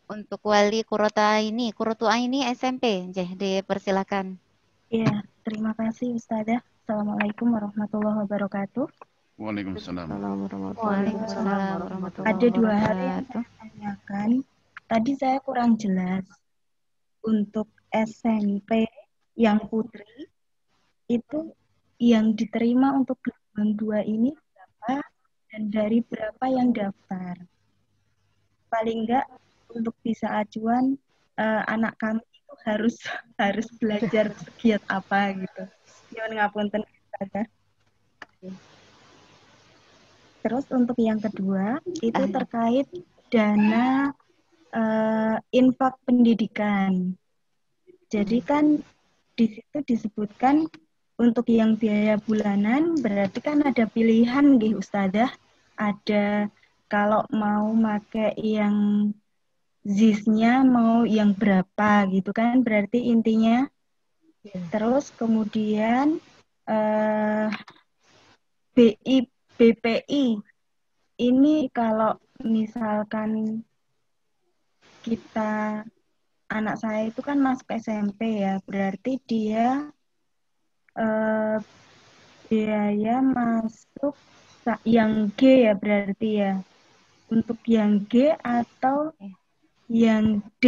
untuk wali Qurratu Aini SMP, dipersilakan. Ya, terima kasih Ustazah. Assalamualaikum warahmatullahi wabarakatuh. Waalaikumsalam. Waalaikumsalam warahmatullahi Ada dua hal yang wabarakatuh. saya tanyakan. Tadi saya kurang jelas. Untuk SMP yang putri, itu yang diterima untuk gelombang 2 ini berapa dan dari berapa yang daftar? Paling enggak untuk bisa acuan anak kami itu harus belajar segiat apa gitu. Nyuwun ngapunten Ustazah. Terus untuk yang kedua itu terkait dana infak pendidikan. Jadi kan di situ disebutkan untuk yang biaya bulanan berarti kan ada pilihan nggih Ustazah. Ada kalau mau pakai yang ZIS-nya mau yang berapa gitu kan berarti intinya. Terus kemudian BPI ini kalau misalkan anak saya itu kan masuk SMP ya, berarti dia biaya masuk yang G ya berarti ya. Untuk yang G atau yang D.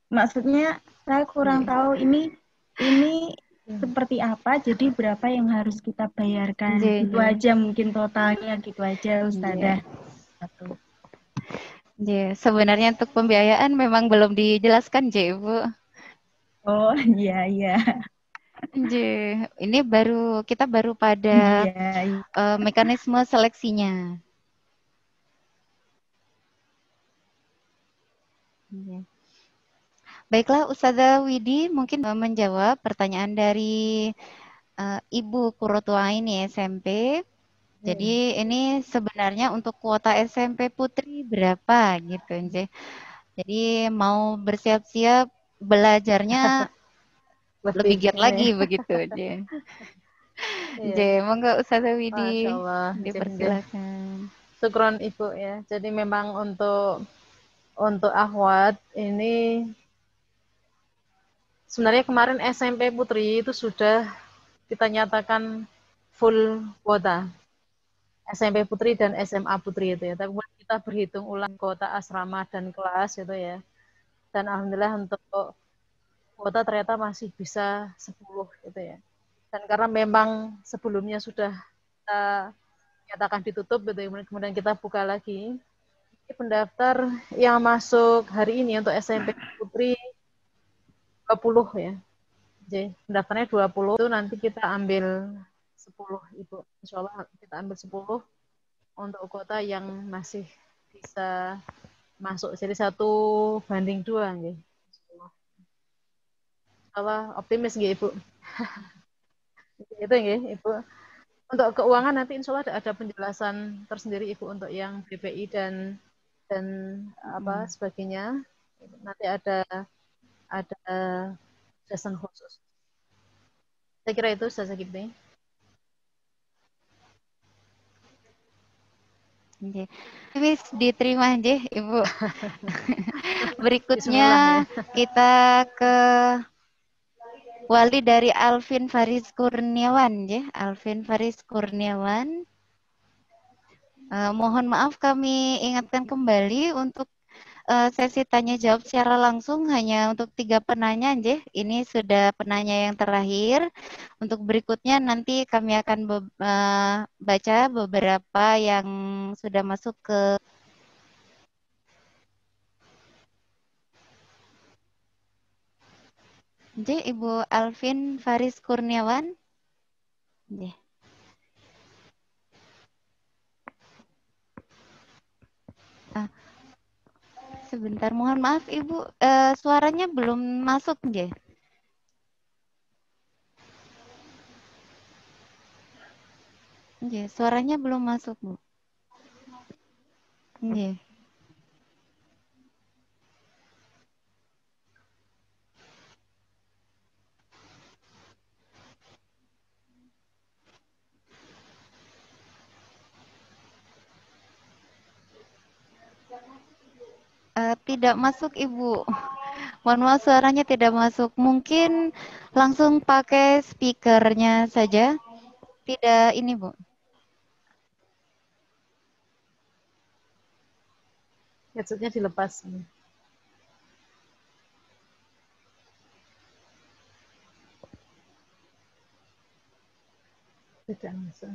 Maksudnya saya kurang tahu ini seperti apa, jadi berapa yang harus kita bayarkan. Itu aja mungkin totalnya gitu aja Ustazah. Sebenarnya untuk pembiayaan memang belum dijelaskan, Bu. Oh, iya. Ini kita baru pada mekanisme seleksinya. Baiklah, Ustazah Widi mungkin menjawab pertanyaan dari Ibu Qurratu Aini SMP. Jadi ini sebenarnya untuk kuota SMP Putri berapa gitu, Nje. Jadi mau bersiap-siap belajarnya lebih giat lagi begitu, Nje. Nje, monggo Ustazah Widi dipersilakan. Syukron Ibu ya. Jadi memang untuk akhwat ini sebenarnya kemarin SMP Putri itu sudah kita nyatakan full kuota. SMP Putri dan SMA Putri itu ya. Tapi kita berhitung ulang kuota asrama dan kelas itu ya. Dan alhamdulillah untuk kuota ternyata masih bisa 10 gitu ya. Dan karena memang sebelumnya sudah kita nyatakan ditutup gitu ya, kemudian kita buka lagi. Pendaftar yang masuk hari ini untuk SMP Putri 20 ya. Jadi pendaftarnya 20 itu nanti kita ambil 10 Ibu. Insya Allah kita ambil 10 untuk kuota yang masih bisa masuk. Jadi 1:2 nggih. Allah optimis nggih Ibu. Itu nggih Ibu. Untuk keuangan nanti insya Allah ada penjelasan tersendiri Ibu untuk yang BPI dan apa sebagainya. Nanti ada ada session khusus. Saya kira itu Ustazah Kipti. Nggih. Wis diterima nggih, Ibu. Berikutnya Bismillah, ya. kita ke wali dari Alvin Faris Kurniawan nggih, Alvin Faris Kurniawan. Mohon maaf kami ingatkan kembali untuk sesi tanya jawab secara langsung hanya untuk 3 penanya nggih. Ini sudah penanya yang terakhir. Untuk berikutnya nanti kami akan baca beberapa yang sudah masuk ke nggih, Ibu Alvin Faris Kurniawan. Nggih. Sebentar, mohon maaf Ibu, suaranya belum masuk nggih. Nggih, suaranya belum masuk, Bu. Nggih. Tidak masuk Ibu. Mohon maaf suaranya tidak masuk. Mungkin langsung pakai speakernya saja. Tidak ini, Bu. Headsetnya dilepas. Tidak masuk.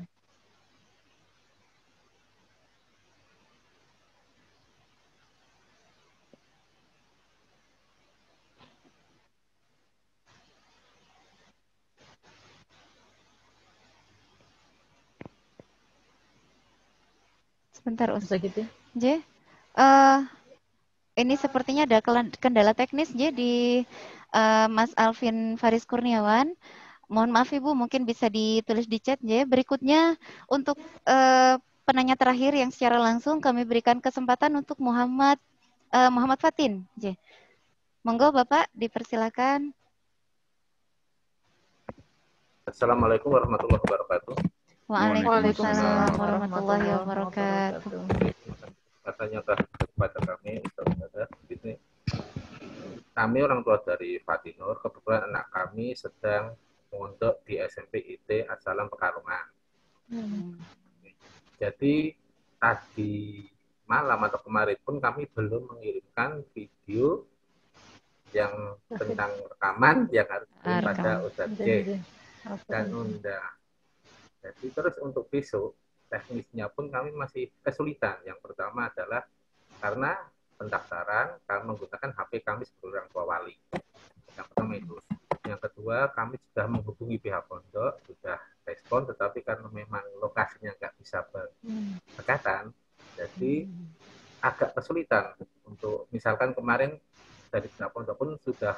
Sebentar, Ustazah Kipti. Nggih. Ini sepertinya ada kendala teknis nggih di Mas Alvin Faris Kurniawan. Mohon maaf Ibu, mungkin bisa ditulis di chat nggih. Berikutnya untuk penanya terakhir yang secara langsung kami berikan kesempatan untuk Muhammad Fatin. Nggih. Monggo Bapak dipersilakan. Assalamualaikum warahmatullahi wabarakatuh. Waalaikumsalam warahmatullahi wabarakatuh. Katanya kepada kami, Ustaz, ini kami orang tua dari Fatinur, kebetulan anak kami sedang mondok di SMP IT Asalam Pekalongan. Jadi tadi malam atau kemarin pun kami belum mengirimkan video yang tentang rekaman yang harus pada Ustaz J dan Unda. Jadi terus untuk besok teknisnya pun kami masih kesulitan. Yang pertama adalah karena pendaftaran kami menggunakan HP kami sebagai orang tua wali. Yang pertama itu. Yang kedua kami sudah menghubungi pihak pondok, sudah respon, tetapi karena memang lokasinya nggak bisa berdekatan, jadi agak kesulitan untuk misalkan kemarin dari pihak pondok pun sudah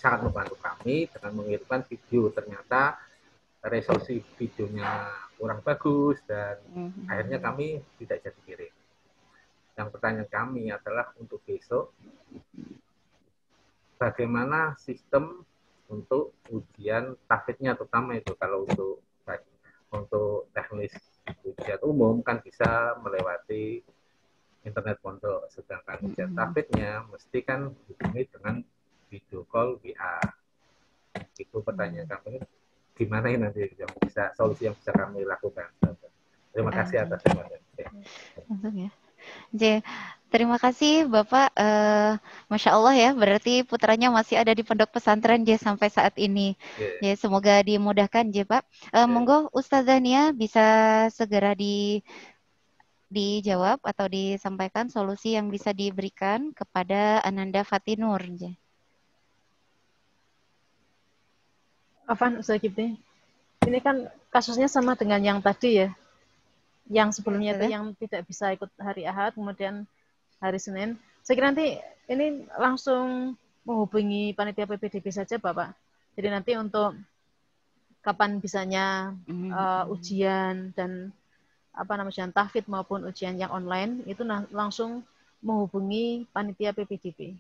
sangat membantu kami dengan mengirimkan video, ternyata resolusi videonya kurang bagus dan akhirnya kami tidak jadi kirim. Yang pertanyaan kami adalah untuk besok, bagaimana sistem untuk ujian tahfidz-nya, terutama itu kalau untuk teknis ujian umum kan bisa melewati internet pondok, sedangkan ujian tahfidz-nya mesti kan hubungi dengan video call WA. Itu pertanyaan kami. Gimana ini nanti yang bisa solusi yang bisa kami lakukan. Terima kasih atas semuanya. Terima kasih Bapak. Masya Allah ya, berarti putranya masih ada di pondok pesantren sampai saat ini. Semoga dimudahkan Pak. Monggo Ustazah Nia bisa segera dijawab atau disampaikan solusi yang bisa diberikan kepada Ananda Fatinur. Afan Ustazah Kipti, ini kan kasusnya sama dengan yang tadi ya, yang sebelumnya itu yang tidak bisa ikut hari Ahad, kemudian hari Senin. Saya kira nanti ini langsung menghubungi panitia PPDB saja Bapak. Jadi nanti untuk kapan bisanya ujian dan ujian tahfidz maupun ujian yang online itu langsung menghubungi panitia PPDB.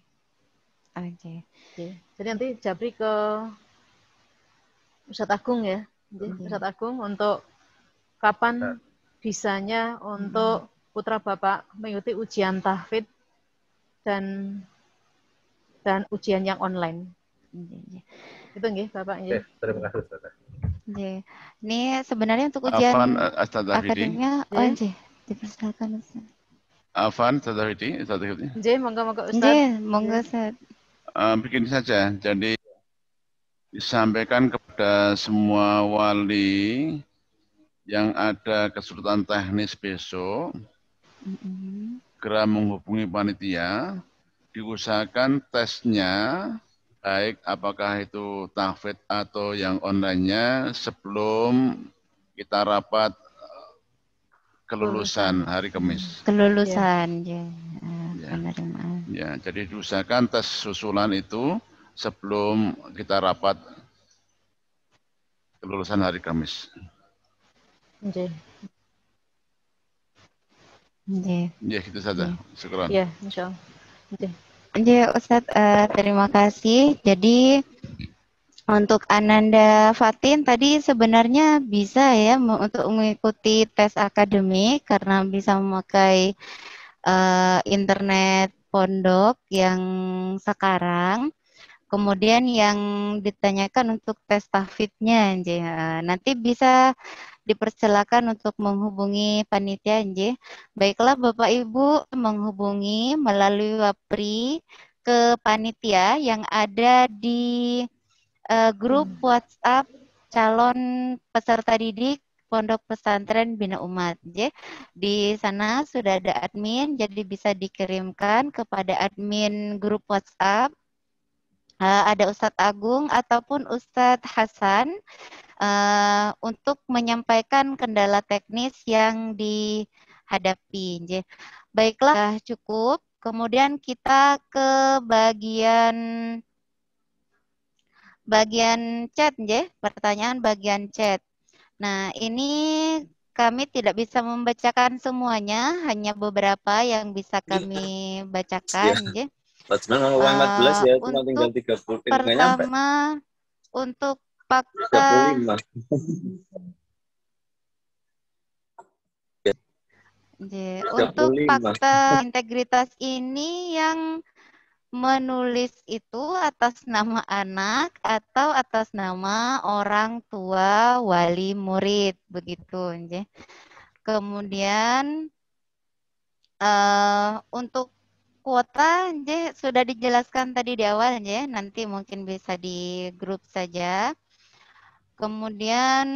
Oke. Oke. Jadi nanti Jabri ke Ustadz Agung ya. Ustadz Agung untuk kapan bisanya untuk putra Bapak mengikuti ujian tahfidz dan ujian yang online. Itu nggih Bapak nggih. Terima kasih Ustaz. Ini sebenarnya untuk ujian akademiknya dipersilakan Ustaz. Afan, Ustaz Hidi. Nggih, monggo Ustaz. Monggo Ustaz. Begini saja, jadi disampaikan kepada semua wali yang ada kesulitan teknis besok, segera menghubungi panitia, diusahakan tesnya, baik apakah itu tahfidz atau yang online-nya sebelum kita rapat kelulusan hari Kamis. Kelulusan, penerimaan. Ya, jadi diusahakan tes susulan itu sebelum kita rapat kelulusan hari Kamis. Ya, gitu saja. Syukran. Ya, insyaallah. Ustadz, terima kasih. Jadi untuk Ananda Fatin tadi sebenarnya bisa ya untuk mengikuti tes akademik karena bisa memakai internet pondok yang sekarang. Kemudian yang ditanyakan untuk tes tahfidznya, nanti bisa dipersilakan untuk menghubungi panitia, Baiklah Bapak Ibu, menghubungi melalui Wapri ke panitia yang ada di grup WhatsApp calon peserta didik Pondok Pesantren Bina Umat. Di sana sudah ada admin, jadi bisa dikirimkan kepada admin grup WhatsApp. Ada Ustadz Agung ataupun Ustadz Hasan untuk menyampaikan kendala teknis yang dihadapi. Baiklah, cukup. Kemudian kita ke bagian chat, pertanyaan bagian chat. Nah, ini kami tidak bisa membacakan semuanya, hanya beberapa yang bisa kami bacakan, untuk pertama, untuk fakta untuk fakta integritas ini yang menulis itu atas nama anak atau atas nama orang tua wali murid, begitu. Kemudian untuk kuota sudah dijelaskan tadi di awal, nanti mungkin bisa di grup saja. Kemudian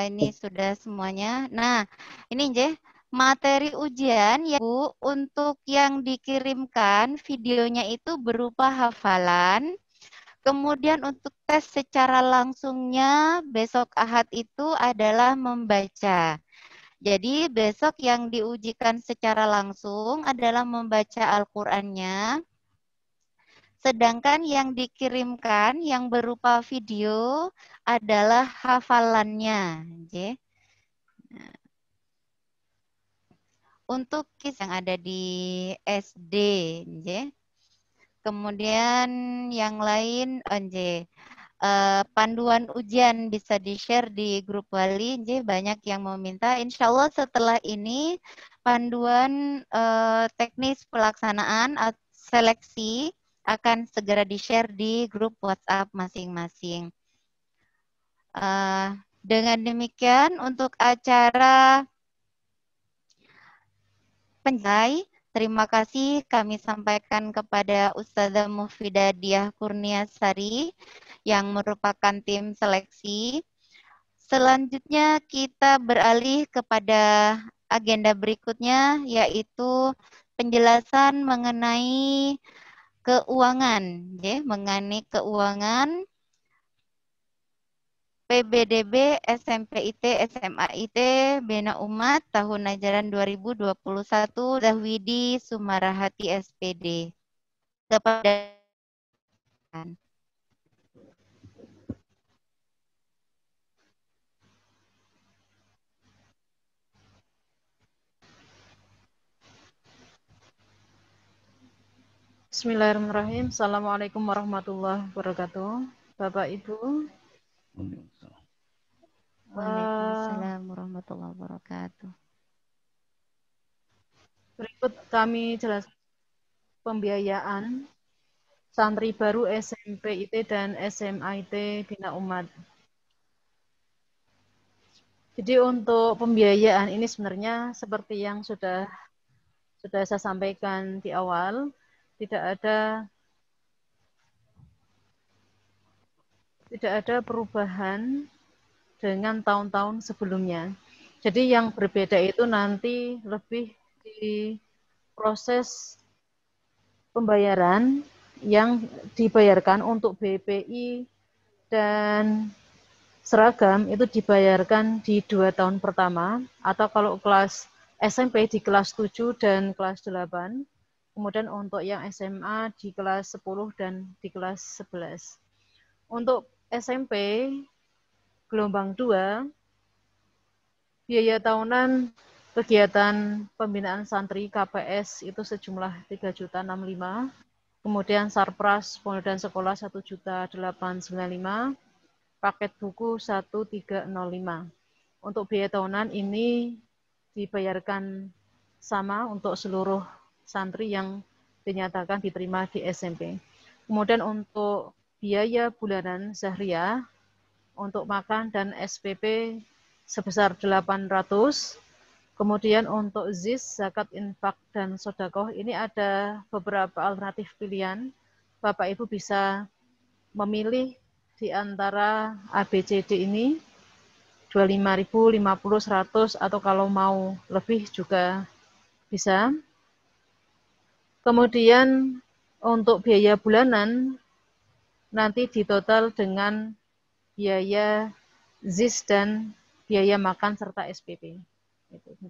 ini sudah semuanya. Nah, ini materi ujian ya Bu, untuk yang dikirimkan videonya itu berupa hafalan. Kemudian untuk tes secara langsungnya besok Ahad itu adalah membaca. Jadi besok yang diujikan secara langsung adalah membaca Al-Qur'annya. Sedangkan yang dikirimkan yang berupa video adalah hafalannya. Untuk KIS yang ada di SD, kemudian yang lain, panduan ujian bisa di-share di grup wali, banyak yang meminta. Insya Allah setelah ini panduan teknis pelaksanaan seleksi akan segera di-share di grup WhatsApp masing-masing. Dengan demikian untuk acara terima kasih kami sampaikan kepada Ustazah Mufidah Diah Kurniasari yang merupakan tim seleksi. Selanjutnya kita beralih kepada agenda berikutnya, yaitu penjelasan mengenai keuangan, mengenai keuangan PBDB, SMPIT, SMAIT, Bina Umat, tahun ajaran 2021, Zahwidi Sumarahati SPD. Kepada Bismillahirrahmanirrahim. Assalamualaikum warahmatullahi wabarakatuh. Bapak Ibu. Waalaikumsalam warahmatullahi wabarakatuh. Berikut kami jelaskan pembiayaan santri baru SMP IT dan SMA IT Bina Umat. Jadi untuk pembiayaan ini sebenarnya seperti yang sudah saya sampaikan di awal, tidak ada perubahan dengan tahun-tahun sebelumnya. Jadi yang berbeda itu nanti lebih di proses pembayaran yang dibayarkan untuk BPI dan seragam itu dibayarkan di 2 tahun pertama, atau kalau kelas SMP di kelas 7 dan kelas 8, kemudian untuk yang SMA di kelas 10 dan di kelas 11. Untuk SMP gelombang 2, biaya tahunan kegiatan pembinaan santri KPS itu sejumlah 3.065.000, kemudian Sarpras pendidikan sekolah 1.895.000, paket buku 1.305. Untuk biaya tahunan ini dibayarkan sama untuk seluruh santri yang dinyatakan diterima di SMP. Kemudian untuk biaya bulanan Zahriyah untuk makan dan SPP sebesar 800. Kemudian untuk ZIS, zakat, infak, dan sodakoh, ini ada beberapa alternatif pilihan. Bapak Ibu bisa memilih di antara ABCD ini 25.000, 50, 100, atau kalau mau lebih juga bisa. Kemudian untuk biaya bulanan nanti ditotal dengan biaya ZIS dan biaya makan serta SPP.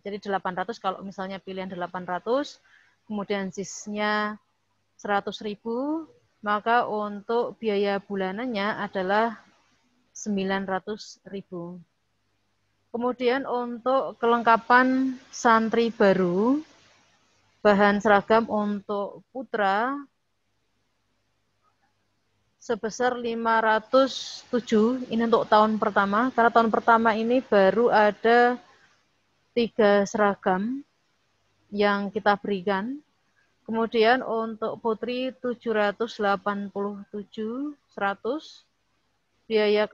Jadi 800 kalau misalnya pilihan 800, kemudian ZIS-nya 100.000, maka untuk biaya bulanannya adalah 900.000. Kemudian untuk kelengkapan santri baru, bahan seragam untuk putra sebesar 507, ini untuk tahun pertama, karena tahun pertama ini baru ada 3 seragam yang kita berikan. Kemudian untuk putri 787.100, biaya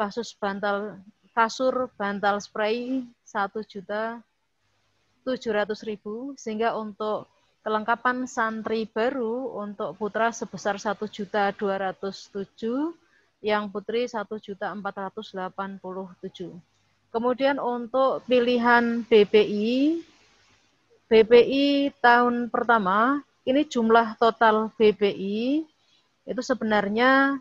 kasur bantal spray 1.700.000, sehingga untuk kelengkapan santri baru untuk putra sebesar 1.207.000, yang putri 1.487.000. Kemudian untuk pilihan BPI tahun pertama, ini jumlah total BPI itu sebenarnya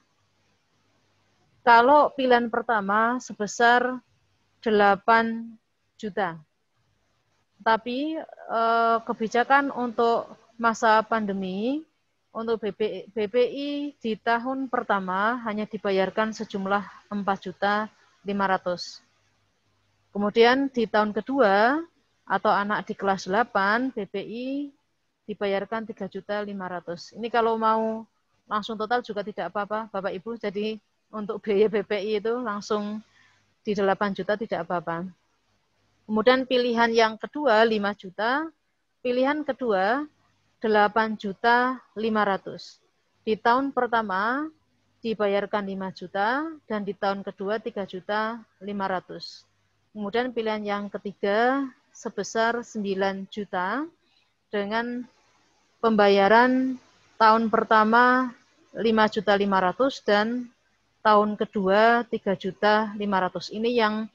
kalau pilihan pertama sebesar 8 juta. Tapi kebijakan untuk masa pandemi, untuk BPI di tahun pertama hanya dibayarkan sejumlah 4.500.000. Kemudian di tahun kedua atau anak di kelas 8, BPI dibayarkan 3.500.000. Ini kalau mau langsung total juga tidak apa-apa, Bapak Ibu. Jadi untuk biaya BPI itu langsung di 8 juta tidak apa-apa. Kemudian pilihan yang kedua 5 juta, pilihan kedua 8.500.000. Di tahun pertama dibayarkan 5 juta dan di tahun kedua 3.500.000. Kemudian pilihan yang ketiga sebesar 9 juta dengan pembayaran tahun pertama 5.500.000 dan tahun kedua 3.500.000. Ini yang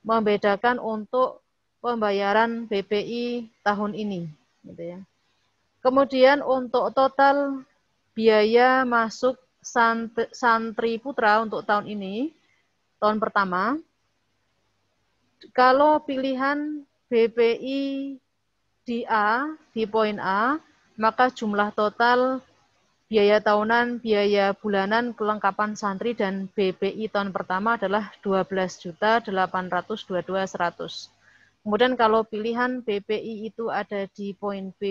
membedakan untuk pembayaran BPI tahun ini, gitu ya. Kemudian untuk total biaya masuk santri putra untuk tahun ini, tahun pertama, kalau pilihan BPI di poin A, maka jumlah total biaya tahunan, biaya bulanan, kelengkapan santri dan BPI tahun pertama adalah 12.822.100. Kemudian kalau pilihan BPI itu ada di poin B,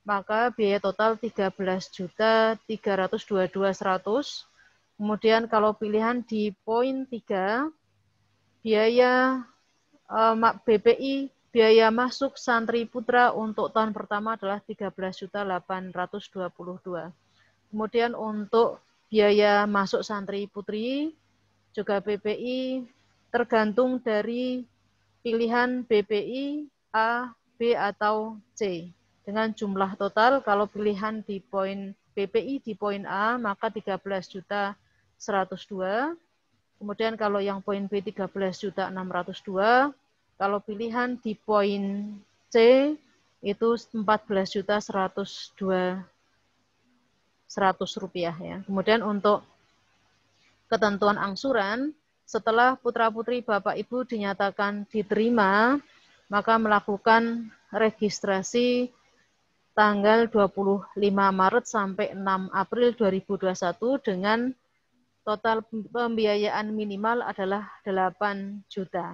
maka biaya total 13.322.100. Kemudian kalau pilihan di poin 3, biaya BPI, biaya masuk santri putra untuk tahun pertama adalah 13.822. Kemudian untuk biaya masuk santri putri, juga BPI tergantung dari pilihan BPI A, B, atau C. Dengan jumlah total, kalau pilihan di poin BPI di poin A, maka 13.102. Kemudian kalau yang poin B 13.602, kalau pilihan di poin C itu 14.102.100 rupiah ya. Kemudian untuk ketentuan angsuran, setelah putra-putri Bapak Ibu dinyatakan diterima, maka melakukan registrasi tanggal 25 Maret sampai 6 April 2021 dengan total pembiayaan minimal adalah 8 juta.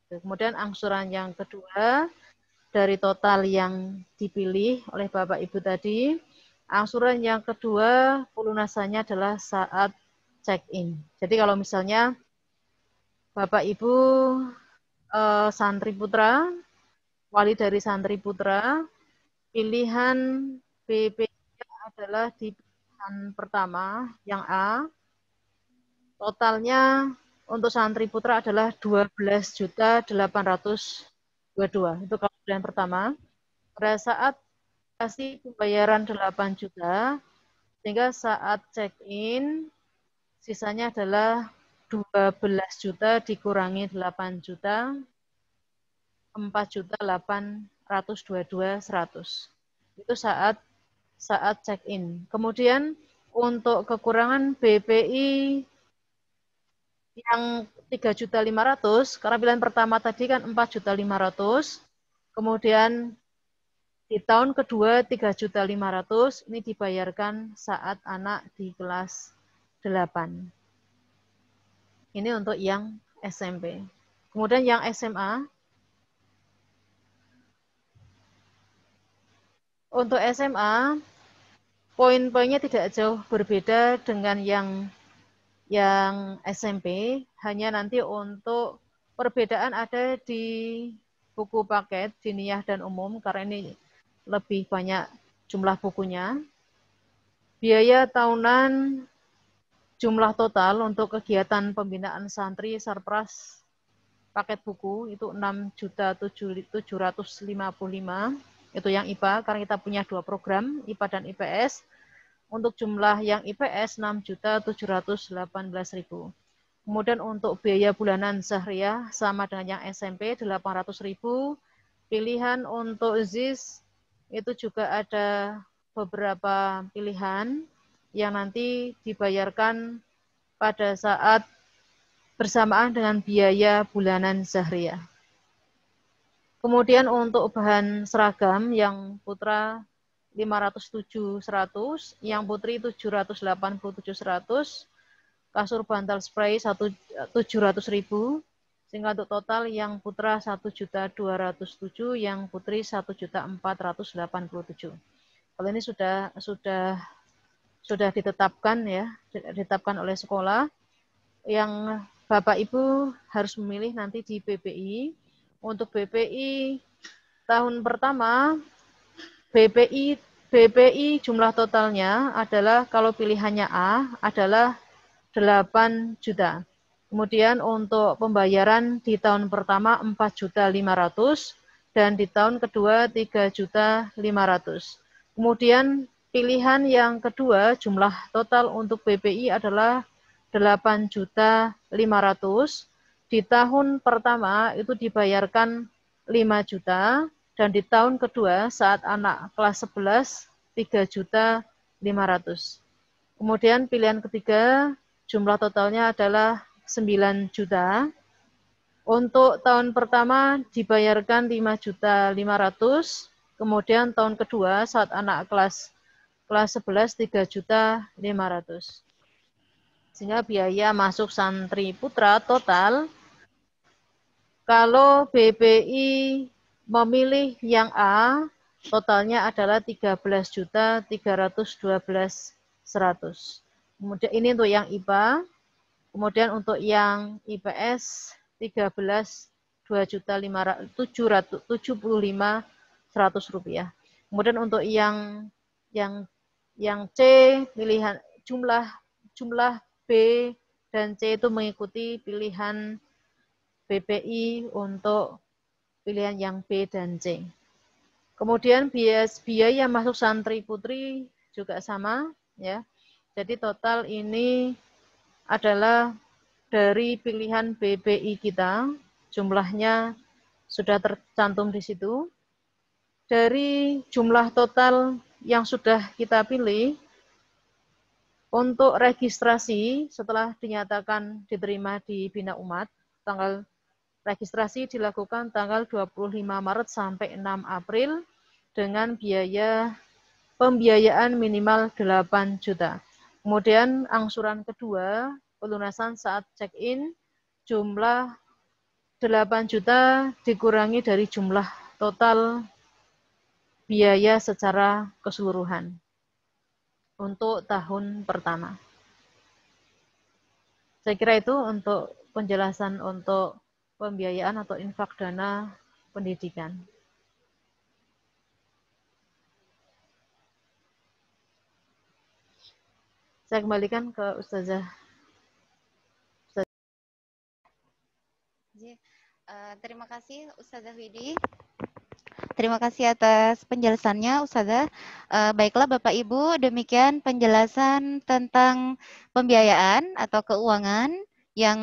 Kemudian angsuran yang kedua, dari total yang dipilih oleh Bapak Ibu tadi, angsuran yang kedua pelunasannya adalah saat check-in. Jadi kalau misalnya Bapak Ibu santri putra, wali dari santri putra, pilihan BP adalah di pilihan pertama, yang A, totalnya untuk santri putra adalah 12.822. Itu kalau pilihan pertama. Pada saat kasih pembayaran 8 juta, sehingga saat check-in sisanya adalah 12 juta dikurangi 8 juta, 4.822.100. Itu saat check-in. Kemudian untuk kekurangan BPI yang 3.500.000, karena pilihan pertama tadi kan 4.500.000, kemudian di tahun kedua 3.500.000, ini dibayarkan saat anak di kelas 8. Ini untuk yang SMP. Kemudian yang SMA, untuk SMA, poin-poinnya tidak jauh berbeda dengan yang SMP, hanya nanti untuk perbedaan ada di buku paket, diniyah dan umum, karena ini lebih banyak jumlah bukunya. Biaya tahunan jumlah total untuk kegiatan pembinaan santri Sarpras paket buku itu 6.755.000, itu yang IPA, karena kita punya 2 program, IPA dan IPS. Untuk jumlah yang IPS 6.718.000. Kemudian untuk biaya bulanan Zahriyah sama dengan yang SMP 800.000. Pilihan untuk ZIS itu juga ada beberapa pilihan yang nanti dibayarkan pada saat bersamaan dengan biaya bulanan Zahriyah. Kemudian untuk bahan seragam yang putra 507.100, yang putri 787.100, kasur bantal spray 700.000, sehingga untuk total yang putra 1.207.000, yang putri 1.487.000. Kalau ini sudah ditetapkan ya, ditetapkan oleh sekolah. Yang Bapak Ibu harus memilih nanti di BPI. Untuk BPI tahun pertama, BPI jumlah totalnya adalah, kalau pilihannya A adalah 8 juta. Kemudian untuk pembayaran di tahun pertama 4.500.000 dan di tahun kedua 3.500.000. Kemudian pilihan yang kedua jumlah total untuk BPI adalah 8.500.000. Di tahun pertama itu dibayarkan 5 juta. Dan di tahun kedua saat anak kelas 11 3.500.000. Kemudian pilihan ketiga jumlah totalnya adalah 9 juta. Untuk tahun pertama dibayarkan 5.500.000. Kemudian tahun kedua saat anak kelas 11 3.500.000. Sehingga biaya masuk santri putra total kalau BPI memilih yang A totalnya adalah 13.312.100. Kemudian ini untuk yang IPA. Kemudian untuk yang IPS 13.2.775.100 rupiah. Kemudian untuk yang C pilihan jumlah B dan C itu mengikuti pilihan BPI untuk pilihan yang B dan C. Kemudian biaya masuk santri putri juga sama ya. Jadi total ini adalah dari pilihan BPI kita, jumlahnya sudah tercantum di situ. Dari jumlah total yang sudah kita pilih, untuk registrasi setelah dinyatakan diterima di Bina Umat, tanggal registrasi dilakukan tanggal 25 Maret sampai 6 April dengan biaya pembiayaan minimal 8 juta. Kemudian angsuran kedua, pelunasan saat check-in, jumlah 8 juta dikurangi dari jumlah total biaya secara keseluruhan untuk tahun pertama. Saya kira itu untuk penjelasan untuk pembiayaan atau infak dana pendidikan. Saya kembalikan ke Ustazah. Terima kasih Ustazah Widi. Terima kasih atas penjelasannya Ustazah. Baiklah Bapak Ibu, demikian penjelasan tentang pembiayaan atau keuangan yang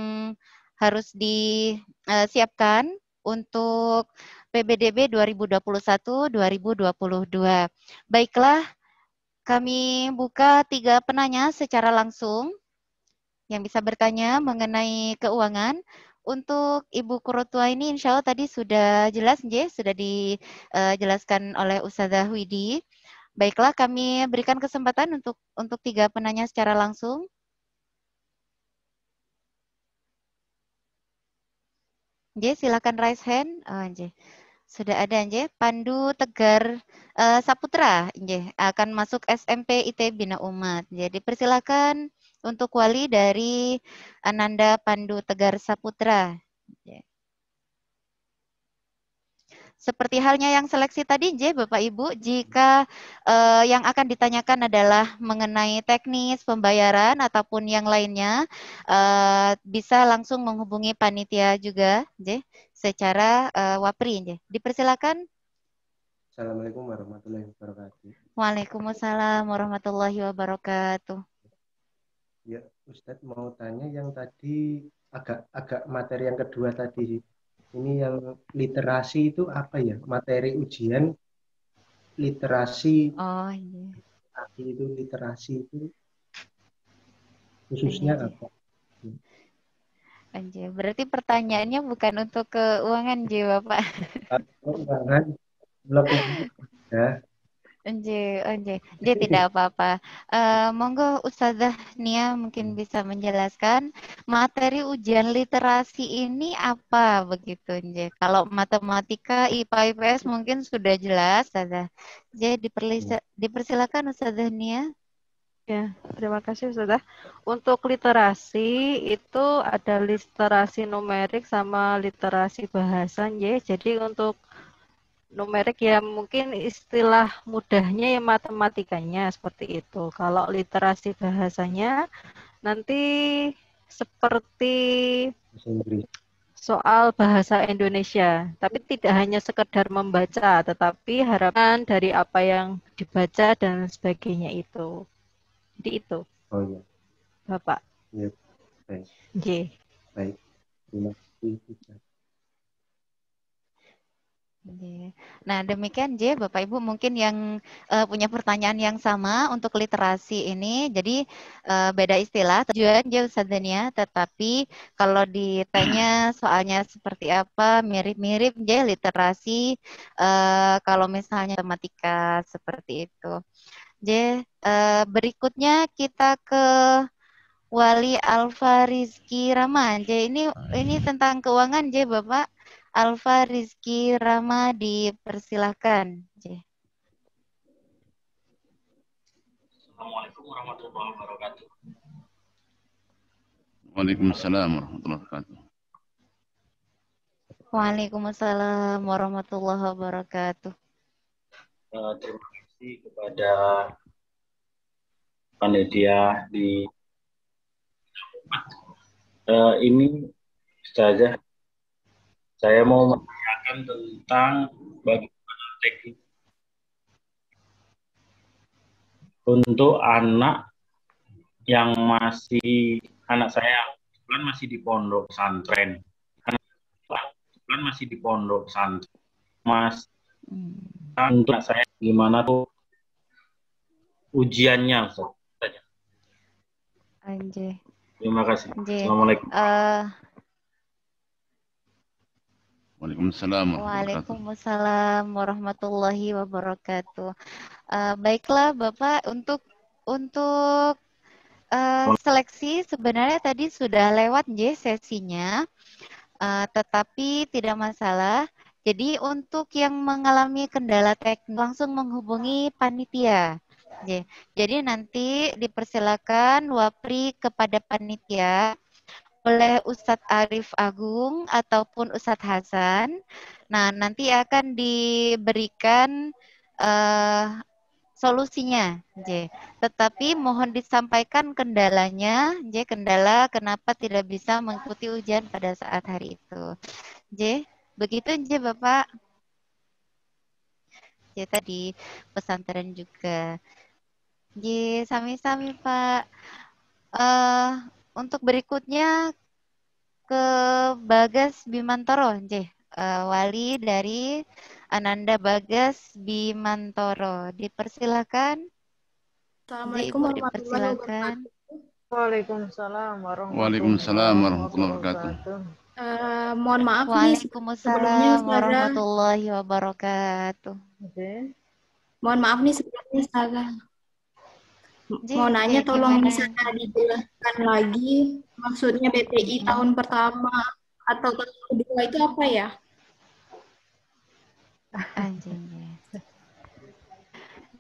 harus disiapkan untuk PBDB 2021-2022. Baiklah, kami buka 3 penanya secara langsung yang bisa bertanya mengenai keuangan. Untuk Ibu Kurotua ini insya Allah tadi sudah jelas, sudah dijelaskan oleh Ustazah Widi. Baiklah, kami berikan kesempatan untuk 3 penanya secara langsung. Silakan raise hand. Sudah ada Pandu Tegar Saputra akan masuk SMP IT Bina Umat. Jadi persilakan untuk wali dari Ananda Pandu Tegar Saputra. Seperti halnya yang seleksi tadi, Bapak Ibu, jika yang akan ditanyakan adalah mengenai teknis pembayaran ataupun yang lainnya, bisa langsung menghubungi panitia juga, secara wapri. Dipersilakan. Assalamualaikum warahmatullahi wabarakatuh. Waalaikumsalam warahmatullahi wabarakatuh. Ya, Ustadz mau tanya yang tadi agak materi yang kedua tadi. Ini yang literasi itu apa ya? Materi ujian literasi. Oh iya. Itu literasi itu khususnya apa? Berarti pertanyaannya bukan untuk keuangan, Bapak. Keuangan belum ya. Dia tidak apa-apa. Monggo Ustazah Nia mungkin bisa menjelaskan materi ujian literasi ini apa begitu, Kalau matematika, IPA, IPS mungkin sudah jelas, Ustazah. Dipersilakan Ustazah Nia. Ya, terima kasih Ustazah. Untuk literasi itu ada literasi numerik sama literasi bahasa, Jadi untuk numerik ya mungkin istilah mudahnya ya matematikanya seperti itu. Kalau literasi bahasanya nanti seperti soal bahasa Indonesia, tapi tidak hanya sekedar membaca, tetapi harapan dari apa yang dibaca dan sebagainya itu. Jadi itu. Oh iya. Bapak. Iya. Baik. Baik. Terima kasih. Nah, demikian Bapak Ibu mungkin yang punya pertanyaan yang sama untuk literasi ini. Jadi beda istilah tujuan Ustazania, tetapi kalau ditanya soalnya seperti apa, mirip-mirip literasi kalau misalnya matematika seperti itu. Berikutnya kita ke Wali Alfa Rizky Rama. Ini tentang keuangan Bapak. Alfa Rizky Rama dipersilahkan. Assalamualaikum warahmatullahi wabarakatuh. Waalaikumsalam warahmatullahi wabarakatuh. Waalaikumsalam warahmatullahi wabarakatuh. Terima kasih kepada panitia di ini saja. Saya mau menanyakan tentang bagaimana teknik untuk anak yang anak saya kan masih di pondok pesantren. Kan masih di pondok pesantren. Mas, untuk anak saya gimana tuh ujiannya, Ustaz? Anjay. Terima kasih. Anjay. Assalamualaikum. Waalaikumsalam warahmatullahi wabarakatuh. Waalaikumsalam warahmatullahi wabarakatuh. Baiklah Bapak, untuk seleksi sebenarnya tadi sudah lewat sesinya, tetapi tidak masalah. Jadi untuk yang mengalami kendala teknis langsung menghubungi panitia. Jadi nanti dipersilakan wapri kepada panitia oleh Ustadz Arif Agung ataupun Ustadz Hasan. Nah, nanti akan diberikan solusinya, tetapi mohon disampaikan kendalanya, kendala kenapa tidak bisa mengikuti ujian pada saat hari itu. Begitu Bapak. Tadi pesantren juga. Sami-sami Pak. Untuk berikutnya ke Bagas Bimantoro, wali dari Ananda Bagas Bimantoro. Dipersilakan. Assalamualaikum warahmatullahi wabarakatuh. Waalaikumsalam warahmatullahi wabarakatuh. Mohon maaf Waalaikumsalam warahmatullahi wabarakatuh. Mohon maaf nih sebelumnya Ustazah. Mau nanya tolong bisa dijelaskan lagi maksudnya BPI tahun pertama atau tahun kedua itu apa ya?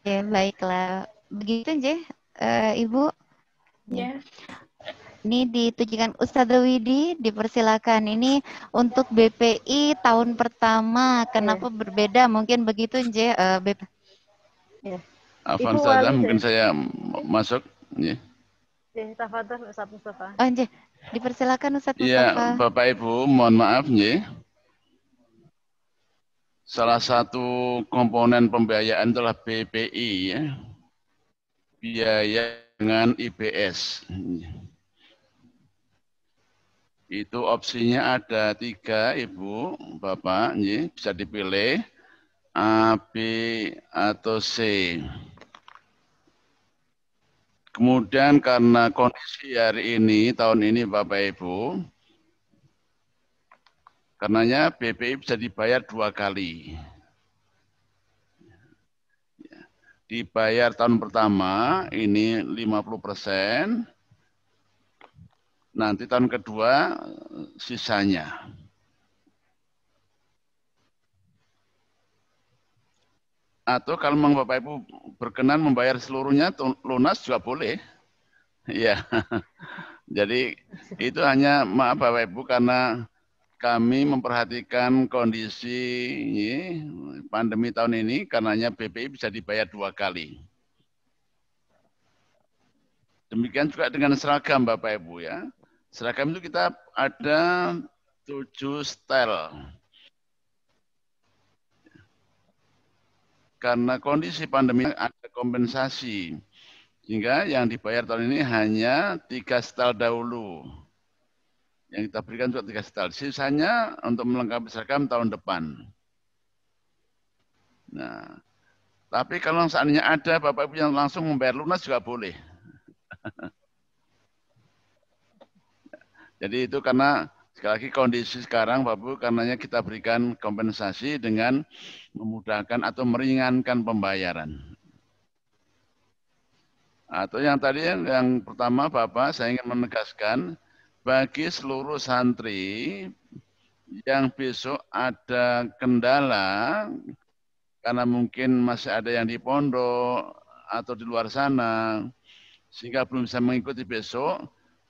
Baiklah. Begitu Ibu. Ya. Ini ditujukan Ustadzah Widi, dipersilakan. Ini untuk BPI tahun pertama, kenapa berbeda? Mungkin begitu, Afwan saja, mungkin saya masuk. Tafadhol Ustaz Mustafa. Dipersilakan Ustaz Mustafa. Iya, Bapak Ibu, mohon maaf salah satu komponen pembiayaan adalah BPI, ya. Biaya dengan IBS. Itu opsinya ada 3, Ibu, Bapak, bisa dipilih A, B, atau C. Kemudian karena kondisi hari ini, tahun ini Bapak Ibu, karenanya BPI bisa dibayar 2 kali. Dibayar tahun pertama, ini 50%. Nanti tahun kedua sisanya. Atau kalau memang Bapak Ibu berkenan membayar seluruhnya lunas juga boleh. Ya. Jadi itu hanya maaf Bapak Ibu karena kami memperhatikan kondisi pandemi tahun ini karenanya BPI bisa dibayar 2 kali. Demikian juga dengan seragam Bapak Ibu ya. Seragam itu kita ada 7 setel. Karena kondisi pandemi ada kompensasi. Sehingga yang dibayar tahun ini hanya 3 setel dahulu. Yang kita berikan juga 3 setel. Sisanya untuk melengkapi seragam tahun depan. Nah, tapi kalau seandainya ada Bapak Ibu yang langsung membayar lunas juga boleh. Jadi itu karena sekali lagi kondisi sekarang Bapak Ibu karenanya kita berikan kompensasi dengan memudahkan atau meringankan pembayaran. Atau yang tadi yang pertama Bapak saya ingin menegaskan bagi seluruh santri yang besok ada kendala karena mungkin masih ada yang di pondok atau di luar sana sehingga belum bisa mengikuti besok,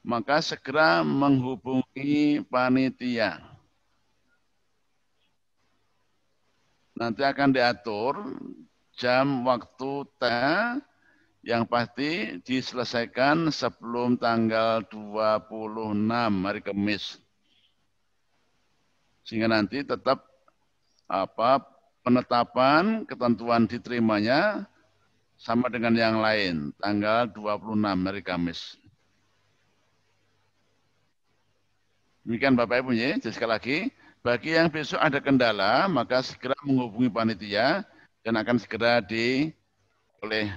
maka segera menghubungi panitia. Nanti akan diatur jam waktu teh yang pasti diselesaikan sebelum tanggal 26 hari Kamis. Sehingga nanti tetap penetapan ketentuan diterimanya sama dengan yang lain, tanggal 26 hari Kamis. Demikian Bapak Ibu ya. Jadi sekali lagi, bagi yang besok ada kendala, maka segera menghubungi panitia dan akan segera oleh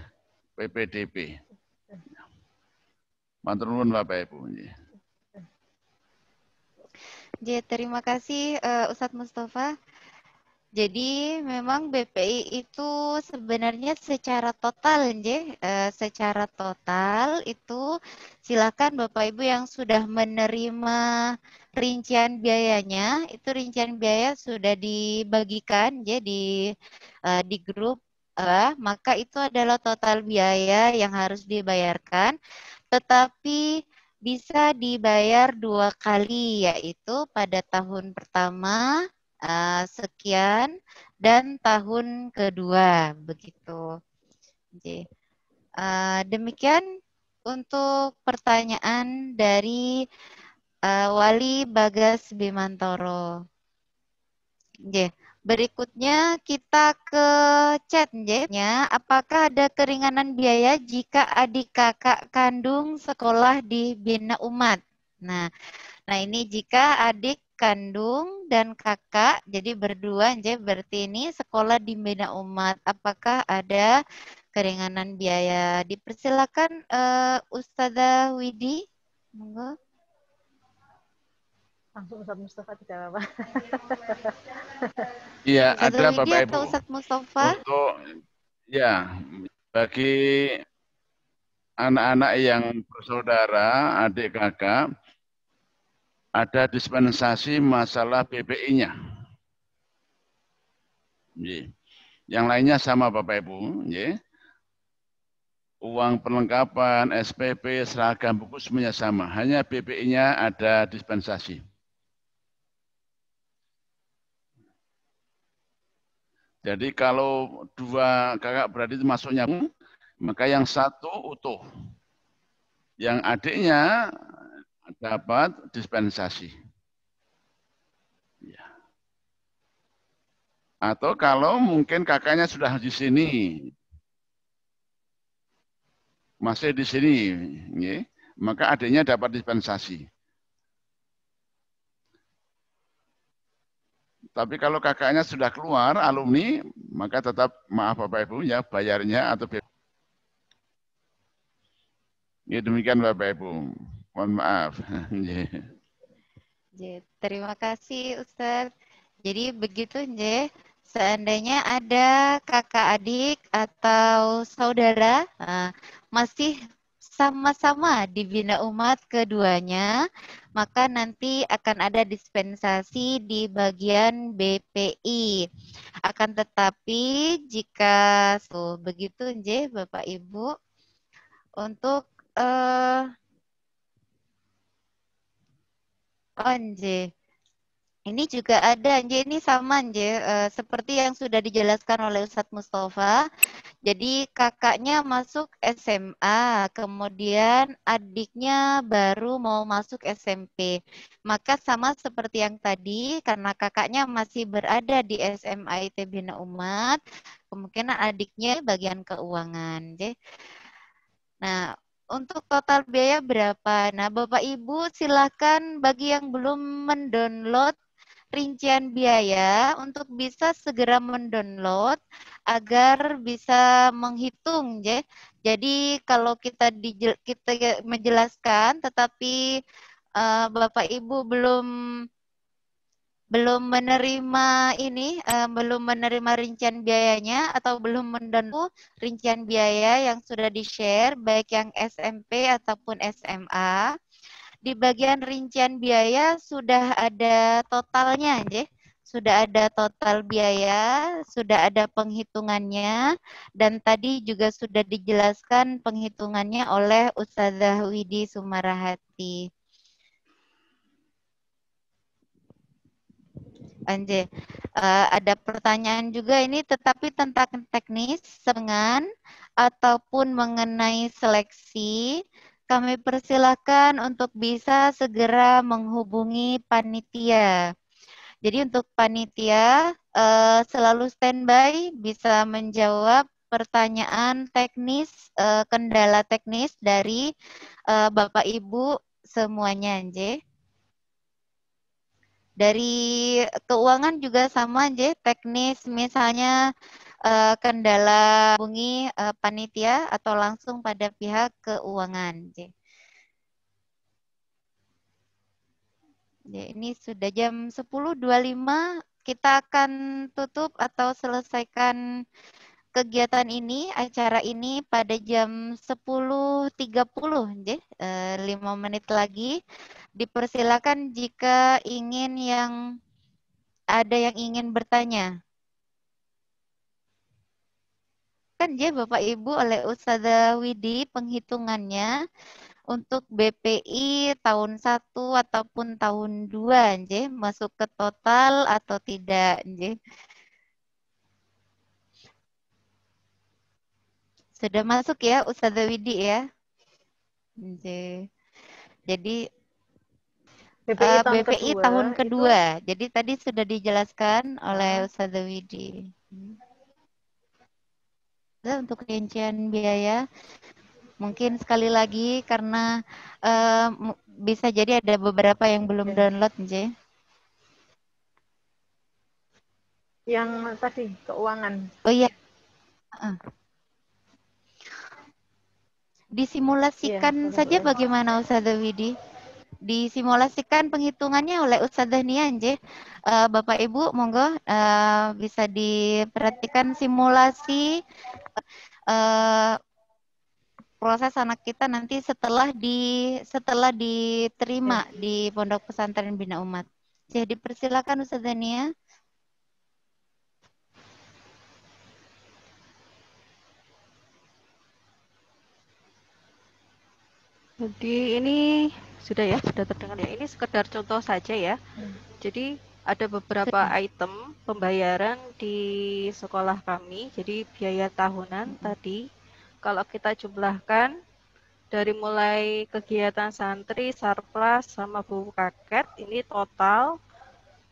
PPDB. Matur nuwun Bapak Ibu. Terima kasih Ustadz Mustafa. Jadi memang BPI itu sebenarnya secara total, secara total itu silakan Bapak Ibu yang sudah menerima rincian biayanya, itu rincian biaya sudah dibagikan di grup, maka itu adalah total biaya yang harus dibayarkan, tetapi bisa dibayar 2 kali, yaitu pada tahun pertama sekian dan tahun kedua begitu. Demikian untuk pertanyaan dari Wali Bagas Bimantoro. Berikutnya kita ke chat apakah ada keringanan biaya jika adik kakak kandung sekolah di Bina Umat? Nah ini jika adik kandung dan kakak, jadi berdua, berarti ini sekolah di Bina Umat. Apakah ada keringanan biaya? Dipersilakan Ustazah Widi, monggo. Langsung Ustadz Mustafa tidak apa-apa. Iya, ada Widi Bapak Ibu. atau Ustadz Mustafa? Untuk bagi anak-anak yang bersaudara, adik kakak, ada dispensasi masalah BPI-nya. Yang lainnya sama Bapak Ibu. Uang perlengkapan, SPP, seragam, buku semuanya sama. Hanya BPI-nya ada dispensasi. Jadi kalau 2 kakak beradik itu masuknya, maka yang satu utuh. Yang adiknya dapat dispensasi. Ya. Atau kalau mungkin kakaknya sudah di sini, masih di sini, maka adiknya dapat dispensasi. Tapi kalau kakaknya sudah keluar, alumni, maka tetap maaf Bapak Ibu ya, bayarnya atau demikian Bapak Ibu. Mohon maaf. Terima kasih Ustadz. Jadi begitu seandainya ada kakak adik atau saudara masih sama-sama di Bina Umat keduanya, maka nanti akan ada dispensasi di bagian BPI. Akan tetapi jika begitu Bapak Ibu, untuk ini juga ada, ini sama seperti yang sudah dijelaskan oleh Ustadz Mustafa. Jadi kakaknya masuk SMA, kemudian adiknya baru mau masuk SMP. Maka sama seperti yang tadi, karena kakaknya masih berada di SMA IT Bina Umat, kemungkinan adiknya bagian keuangan. Nah, untuk total biaya berapa? Nah, Bapak Ibu silakan bagi yang belum mendownload rincian biaya untuk bisa segera mendownload agar bisa menghitung Jadi kalau kita menjelaskan tetapi Bapak Ibu belum menerima belum menerima rincian biayanya atau belum mendownload rincian biaya yang sudah di-share baik yang SMP ataupun SMA. Di bagian rincian biaya sudah ada totalnya sudah ada total biaya, sudah ada penghitungannya, dan tadi juga sudah dijelaskan penghitungannya oleh Ustazah Widi Sumarahati. Anje, ada pertanyaan juga ini, tetapi tentang teknis, dengan ataupun mengenai seleksi, kami persilahkan untuk bisa segera menghubungi panitia. Jadi untuk panitia selalu standby, bisa menjawab pertanyaan teknis, kendala teknis dari Bapak Ibu semuanya, Anje. Dari keuangan juga sama, Anje, teknis misalnya kendala hubungi panitia atau langsung pada pihak keuangan, Anje. Ya, ini sudah jam 10.25, kita akan tutup atau selesaikan kegiatan ini, acara ini pada jam 10.30, 5 menit lagi. Dipersilakan jika ada yang ingin bertanya. Kan Bapak Ibu oleh Ustazah Widi penghitungannya untuk BPI tahun 1 ataupun tahun 2, masuk ke total atau tidak, Sudah masuk ya Ustazah Widi ya? Jadi BPI tahun kedua. Jadi tadi sudah dijelaskan oleh Ustazah Widi. Untuk rincian biaya, mungkin sekali lagi karena bisa jadi ada beberapa yang belum download, Yang tadi keuangan. Oh iya. Disimulasikan saja bagaimana Ustazah Widi? Disimulasikan penghitungannya oleh Ustazah Nia, Bapak Ibu, monggo bisa diperhatikan simulasi proses anak kita nanti setelah diterima di Pondok Pesantren Bina Umat. Jadi persilakan Ustazah Nia. Jadi ini sudah terdengar ya. Ini sekedar contoh saja ya. Jadi ada beberapa item pembayaran di sekolah kami. Jadi biaya tahunan tadi kalau kita jumlahkan dari mulai kegiatan santri, sarplas sama buku kaket ini total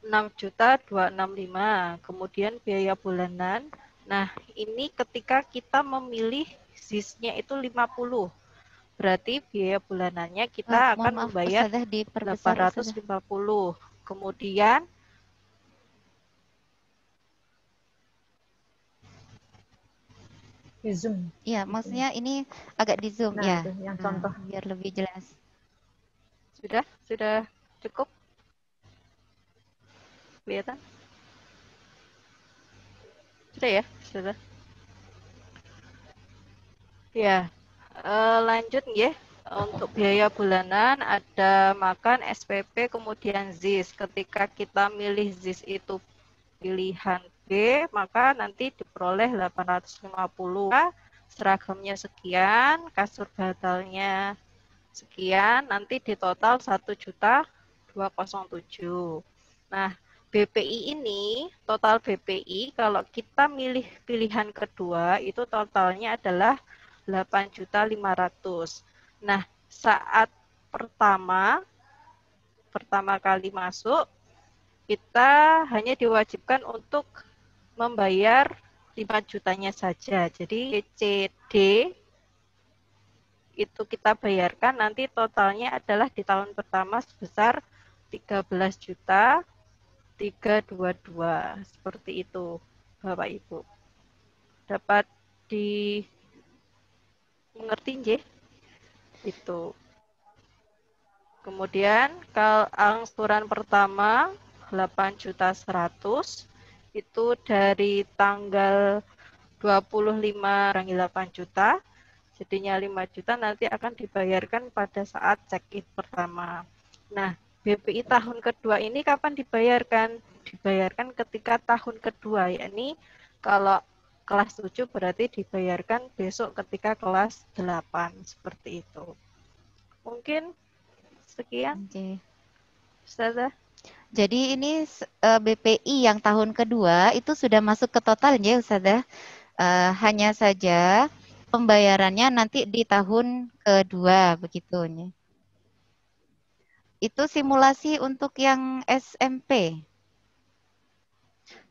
6.265.000. Kemudian biaya bulanan. Nah, ini ketika kita memilih ZIS-nya itu 50. Berarti biaya bulanannya kita akan membayar 850. Kemudian di Zoom. Iya, maksudnya ini agak di Zoom ya. Yang contoh biar lebih jelas. Sudah cukup? Kelihatan? Sudah ya? Sudah. Ya. Lanjut ya, untuk biaya bulanan ada makan, SPP, kemudian ZIS. Ketika kita milih ZIS itu pilihan B, maka nanti diperoleh 850. Seragamnya sekian, kasur bantalnya sekian, nanti di total 1.207.000. Nah, BPI ini, total BPI kalau kita milih pilihan kedua itu totalnya adalah 8.500.000. Nah, saat pertama kali masuk, kita hanya diwajibkan untuk membayar 5 jutanya saja. Jadi CCD itu kita bayarkan, nanti totalnya adalah di tahun pertama sebesar 13.322. Seperti itu, Bapak Ibu. Dapat mengerti, itu. Kemudian kalau angsuran pertama 8.100.000 itu dari tanggal 25 kurangi 8 juta, jadinya 5 juta nanti akan dibayarkan pada saat check-in pertama. Nah, BPI tahun kedua ini kapan dibayarkan? dibayarkan ketika tahun kedua, yakni kalau kelas 7 berarti dibayarkan besok ketika kelas 8, seperti itu. Mungkin sekian. Ustazah. Jadi ini BPI yang tahun kedua itu sudah masuk ke total ya Ustazah. Hanya saja pembayarannya nanti di tahun kedua begitu. Itu simulasi untuk yang SMP.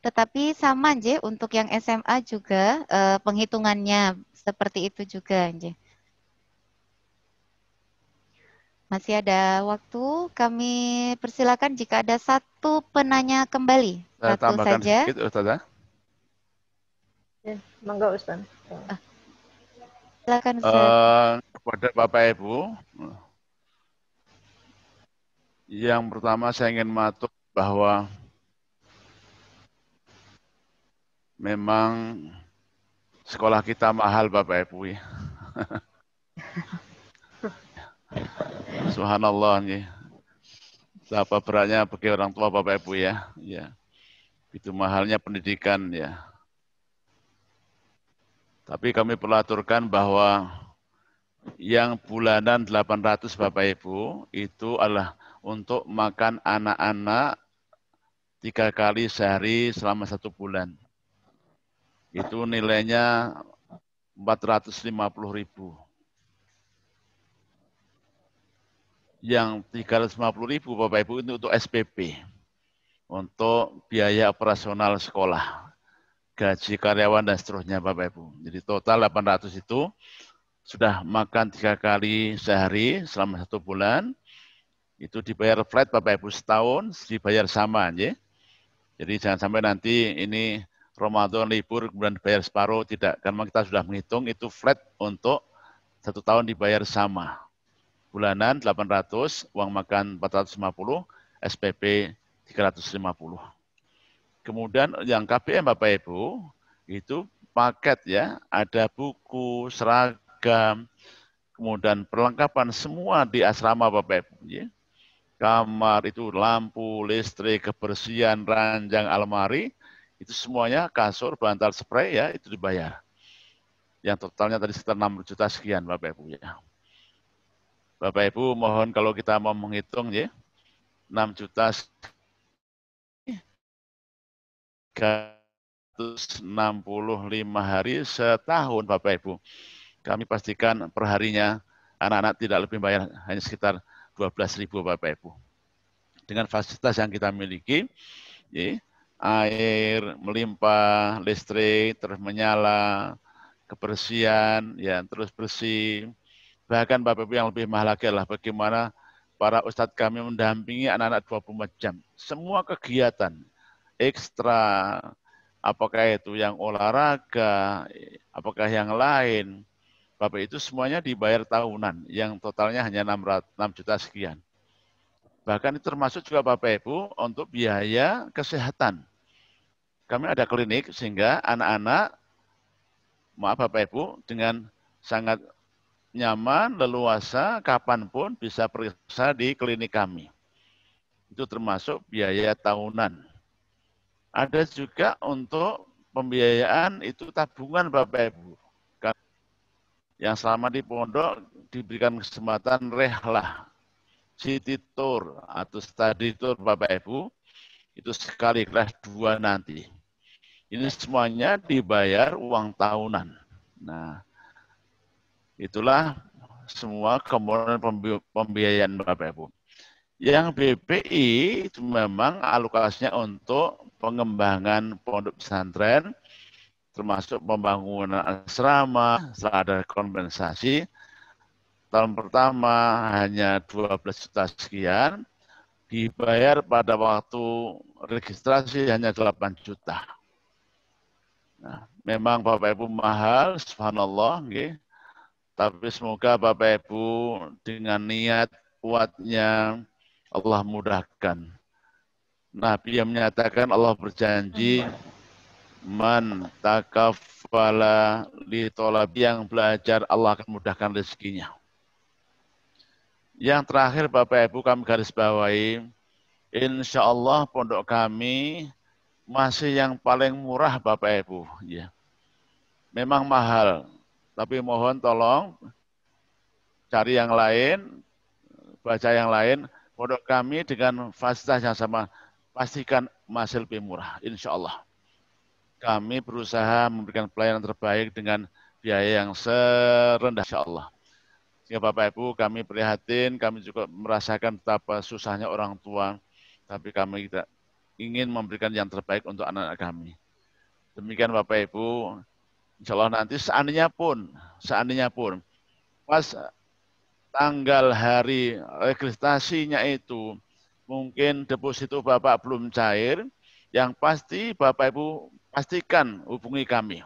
Tetapi sama nje untuk yang SMA juga penghitungannya seperti itu juga nje. Masih ada waktu, kami persilakan jika ada satu penanya kembali. Saya Satu tambahkan saja. sedikit, Ustazah. Ya, monggo Ustaz. Silakan Ustaz. Kepada Bapak Ibu, yang pertama saya ingin matur bahwa memang sekolah kita mahal Bapak Ibu ya. Subhanallah nih. Betapa beratnya bagi orang tua Bapak Ibu ya. Ya. Itu mahalnya pendidikan ya. Tapi kami perlu aturkan bahwa yang bulanan 800 Bapak Ibu itu adalah untuk makan anak-anak 3 kali sehari selama 1 bulan. Itu nilainya 450.000. Yang 350.000 Bapak Ibu itu untuk SPP, untuk biaya operasional sekolah, gaji karyawan dan seterusnya Bapak Ibu. Jadi total 800 itu sudah makan 3 kali sehari selama 1 bulan, itu dibayar flat Bapak Ibu setahun, dibayar sama ya. Jadi jangan sampai nanti ini Ramadan libur kemudian dibayar separuh, tidak. Karena kita sudah menghitung itu flat untuk 1 tahun dibayar sama. Bulanan 800, uang makan 450, SPP 350. Kemudian yang KBM Bapak Ibu, itu paket ya, ada buku, seragam, kemudian perlengkapan semua di asrama Bapak Ibu. Ya. Kamar itu lampu, listrik, kebersihan, ranjang, almari, itu semuanya kasur, bantal, spray ya, itu dibayar. Yang totalnya tadi sekitar 6 juta sekian Bapak Ibu ya. Bapak Ibu mohon kalau kita mau menghitung ya, 6 juta 365 hari setahun Bapak Ibu. Kami pastikan perharinya anak-anak tidak lebih bayar hanya sekitar 12.000 Bapak Ibu. Dengan fasilitas yang kita miliki, ya, air melimpah, listrik terus menyala, kebersihan ya terus bersih. Bahkan Bapak Ibu yang lebih mahal lagi adalah bagaimana para ustadz kami mendampingi anak-anak 24 jam. Semua kegiatan ekstra, apakah itu yang olahraga, apakah yang lain, Bapak itu semuanya dibayar tahunan, yang totalnya hanya 6 juta sekian. Bahkan itu termasuk juga Bapak Ibu untuk biaya kesehatan. Kami ada klinik sehingga anak-anak, maaf Bapak Ibu, dengan sangat nyaman, leluasa, kapanpun bisa periksa di klinik kami. Itu termasuk biaya tahunan. Ada juga untuk pembiayaan itu tabungan Bapak Ibu. Yang selama di pondok diberikan kesempatan rehlah, city tour atau study tour Bapak Ibu, itu sekali kelas 2 nanti. Ini semuanya dibayar uang tahunan. Nah, itulah semua komponen pembiayaan Bapak Ibu. Yang BPI itu memang alokasinya untuk pengembangan pondok pesantren, termasuk pembangunan asrama, setelah ada kompensasi. Tahun pertama hanya 12 juta sekian, dibayar pada waktu registrasi hanya 8 juta. Nah, memang Bapak Ibu mahal, subhanallah, okay. Tapi semoga Bapak Ibu dengan niat kuatnya Allah mudahkan. Nabi yang menyatakan Allah berjanji man takafala li tolabi, yang belajar Allah akan mudahkan rezekinya. Yang terakhir Bapak Ibu kami garis bawahi, Insya Allah pondok kami masih yang paling murah Bapak Ibu. Ya. Memang mahal, tapi mohon tolong cari yang lain, baca yang lain. Pondok kami dengan fasilitas yang sama, pastikan masih lebih murah, insya Allah. Kami berusaha memberikan pelayanan terbaik dengan biaya yang serendah, insya Allah. Sehingga Bapak Ibu kami prihatin, kami juga merasakan betapa susahnya orang tua, tapi kami tidak ingin memberikan yang terbaik untuk anak-anak kami. Demikian Bapak Ibu, insya Allah nanti seandainya pun, pas tanggal hari registrasinya itu, mungkin deposito Bapak belum cair, yang pasti Bapak Ibu pastikan hubungi kami.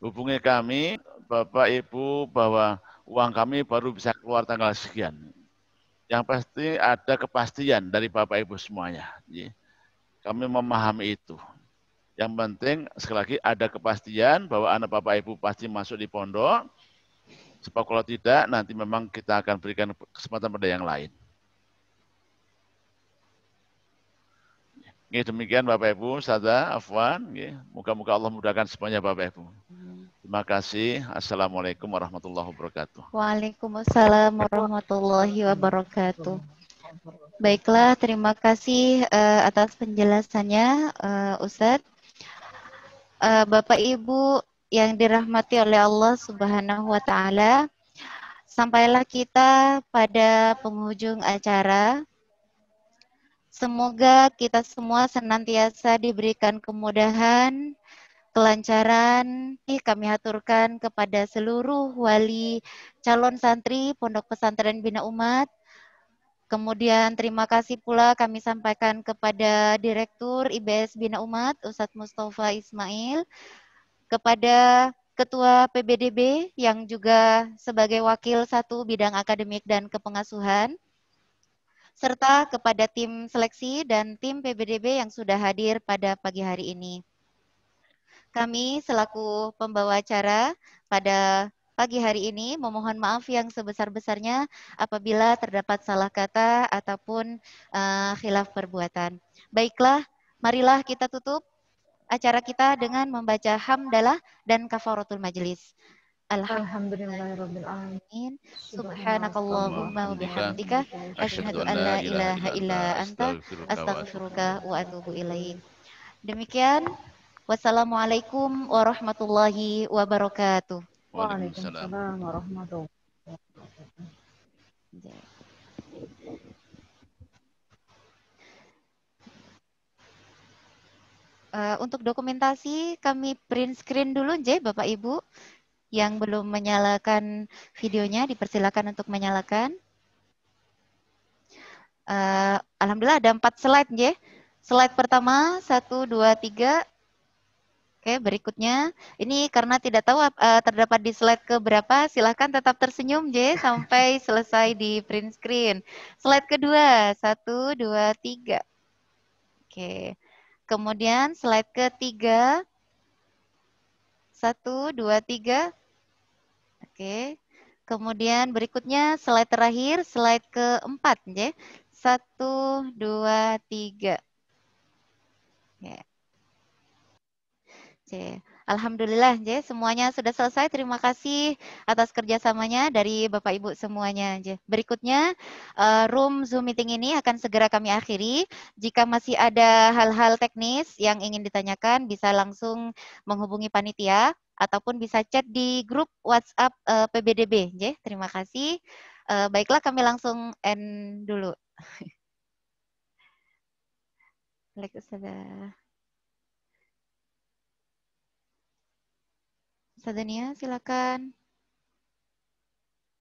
Hubungi kami, Bapak Ibu, bahwa uang kami baru bisa keluar tanggal sekian. Yang pasti ada kepastian dari Bapak Ibu semuanya. Kami memahami itu. Yang penting sekali lagi ada kepastian bahwa anak Bapak Ibu pasti masuk di pondok. Sebab kalau tidak, nanti memang kita akan berikan kesempatan pada yang lain. Demikian Bapak Ibu, Ustazah, Afwan. Moga-moga Allah mudahkan semuanya Bapak Ibu. Terima kasih. Assalamualaikum warahmatullahi wabarakatuh. Waalaikumsalam warahmatullahi wabarakatuh. Baiklah, terima kasih atas penjelasannya, Ustadz. Bapak Ibu yang dirahmati oleh Allah Subhanahu wa Ta'ala, sampailah kita pada penghujung acara. Semoga kita semua senantiasa diberikan kemudahan, kelancaran. Kami haturkan kepada seluruh wali calon santri Pondok Pesantren Bina Umat. Kemudian terima kasih pula kami sampaikan kepada Direktur IBS Bina Umat, Ustadz Mustafa Ismail, kepada Ketua PBDB yang juga sebagai wakil satu bidang akademik dan kepengasuhan, serta kepada tim seleksi dan tim PBDB yang sudah hadir pada pagi hari ini. Kami selaku pembawa acara pada pagi hari ini memohon maaf yang sebesar-besarnya apabila terdapat salah kata ataupun khilaf perbuatan. Baiklah, marilah kita tutup acara kita dengan membaca hamdalah dan kafaratul majelis. Alhamdulillahirabbil alamin. Subhanakallahumma wa bihamdika asyhadu an la ilaha illa anta astaghfiruka wa atubu ilaik. Demikian, wassalamualaikum warahmatullahi wabarakatuh. Waalaikumsalam warahmatullahi wabarakatuh. Untuk dokumentasi kami print screen dulu, Bapak Ibu. Yang belum menyalakan videonya, dipersilakan untuk menyalakan. Alhamdulillah ada 4 slide, Slide pertama, 1, 2, 3. Oke, berikutnya. Ini karena tidak tahu terdapat di slide keberapa, silahkan tetap tersenyum, sampai selesai di print screen. Slide kedua, 1, 2, 3. Oke. Kemudian slide ketiga, 1, 2, 3. Oke, kemudian berikutnya slide terakhir, slide keempat, 1, 2, 3. Alhamdulillah, semuanya sudah selesai. Terima kasih atas kerjasamanya dari Bapak Ibu semuanya. Berikutnya, room Zoom meeting ini akan segera kami akhiri. Jika masih ada hal-hal teknis yang ingin ditanyakan, bisa langsung menghubungi panitia ataupun bisa chat di grup WhatsApp PBDB. Terima kasih. Baiklah, kami langsung end dulu. Waalaikumsalam. Sadania, silakan.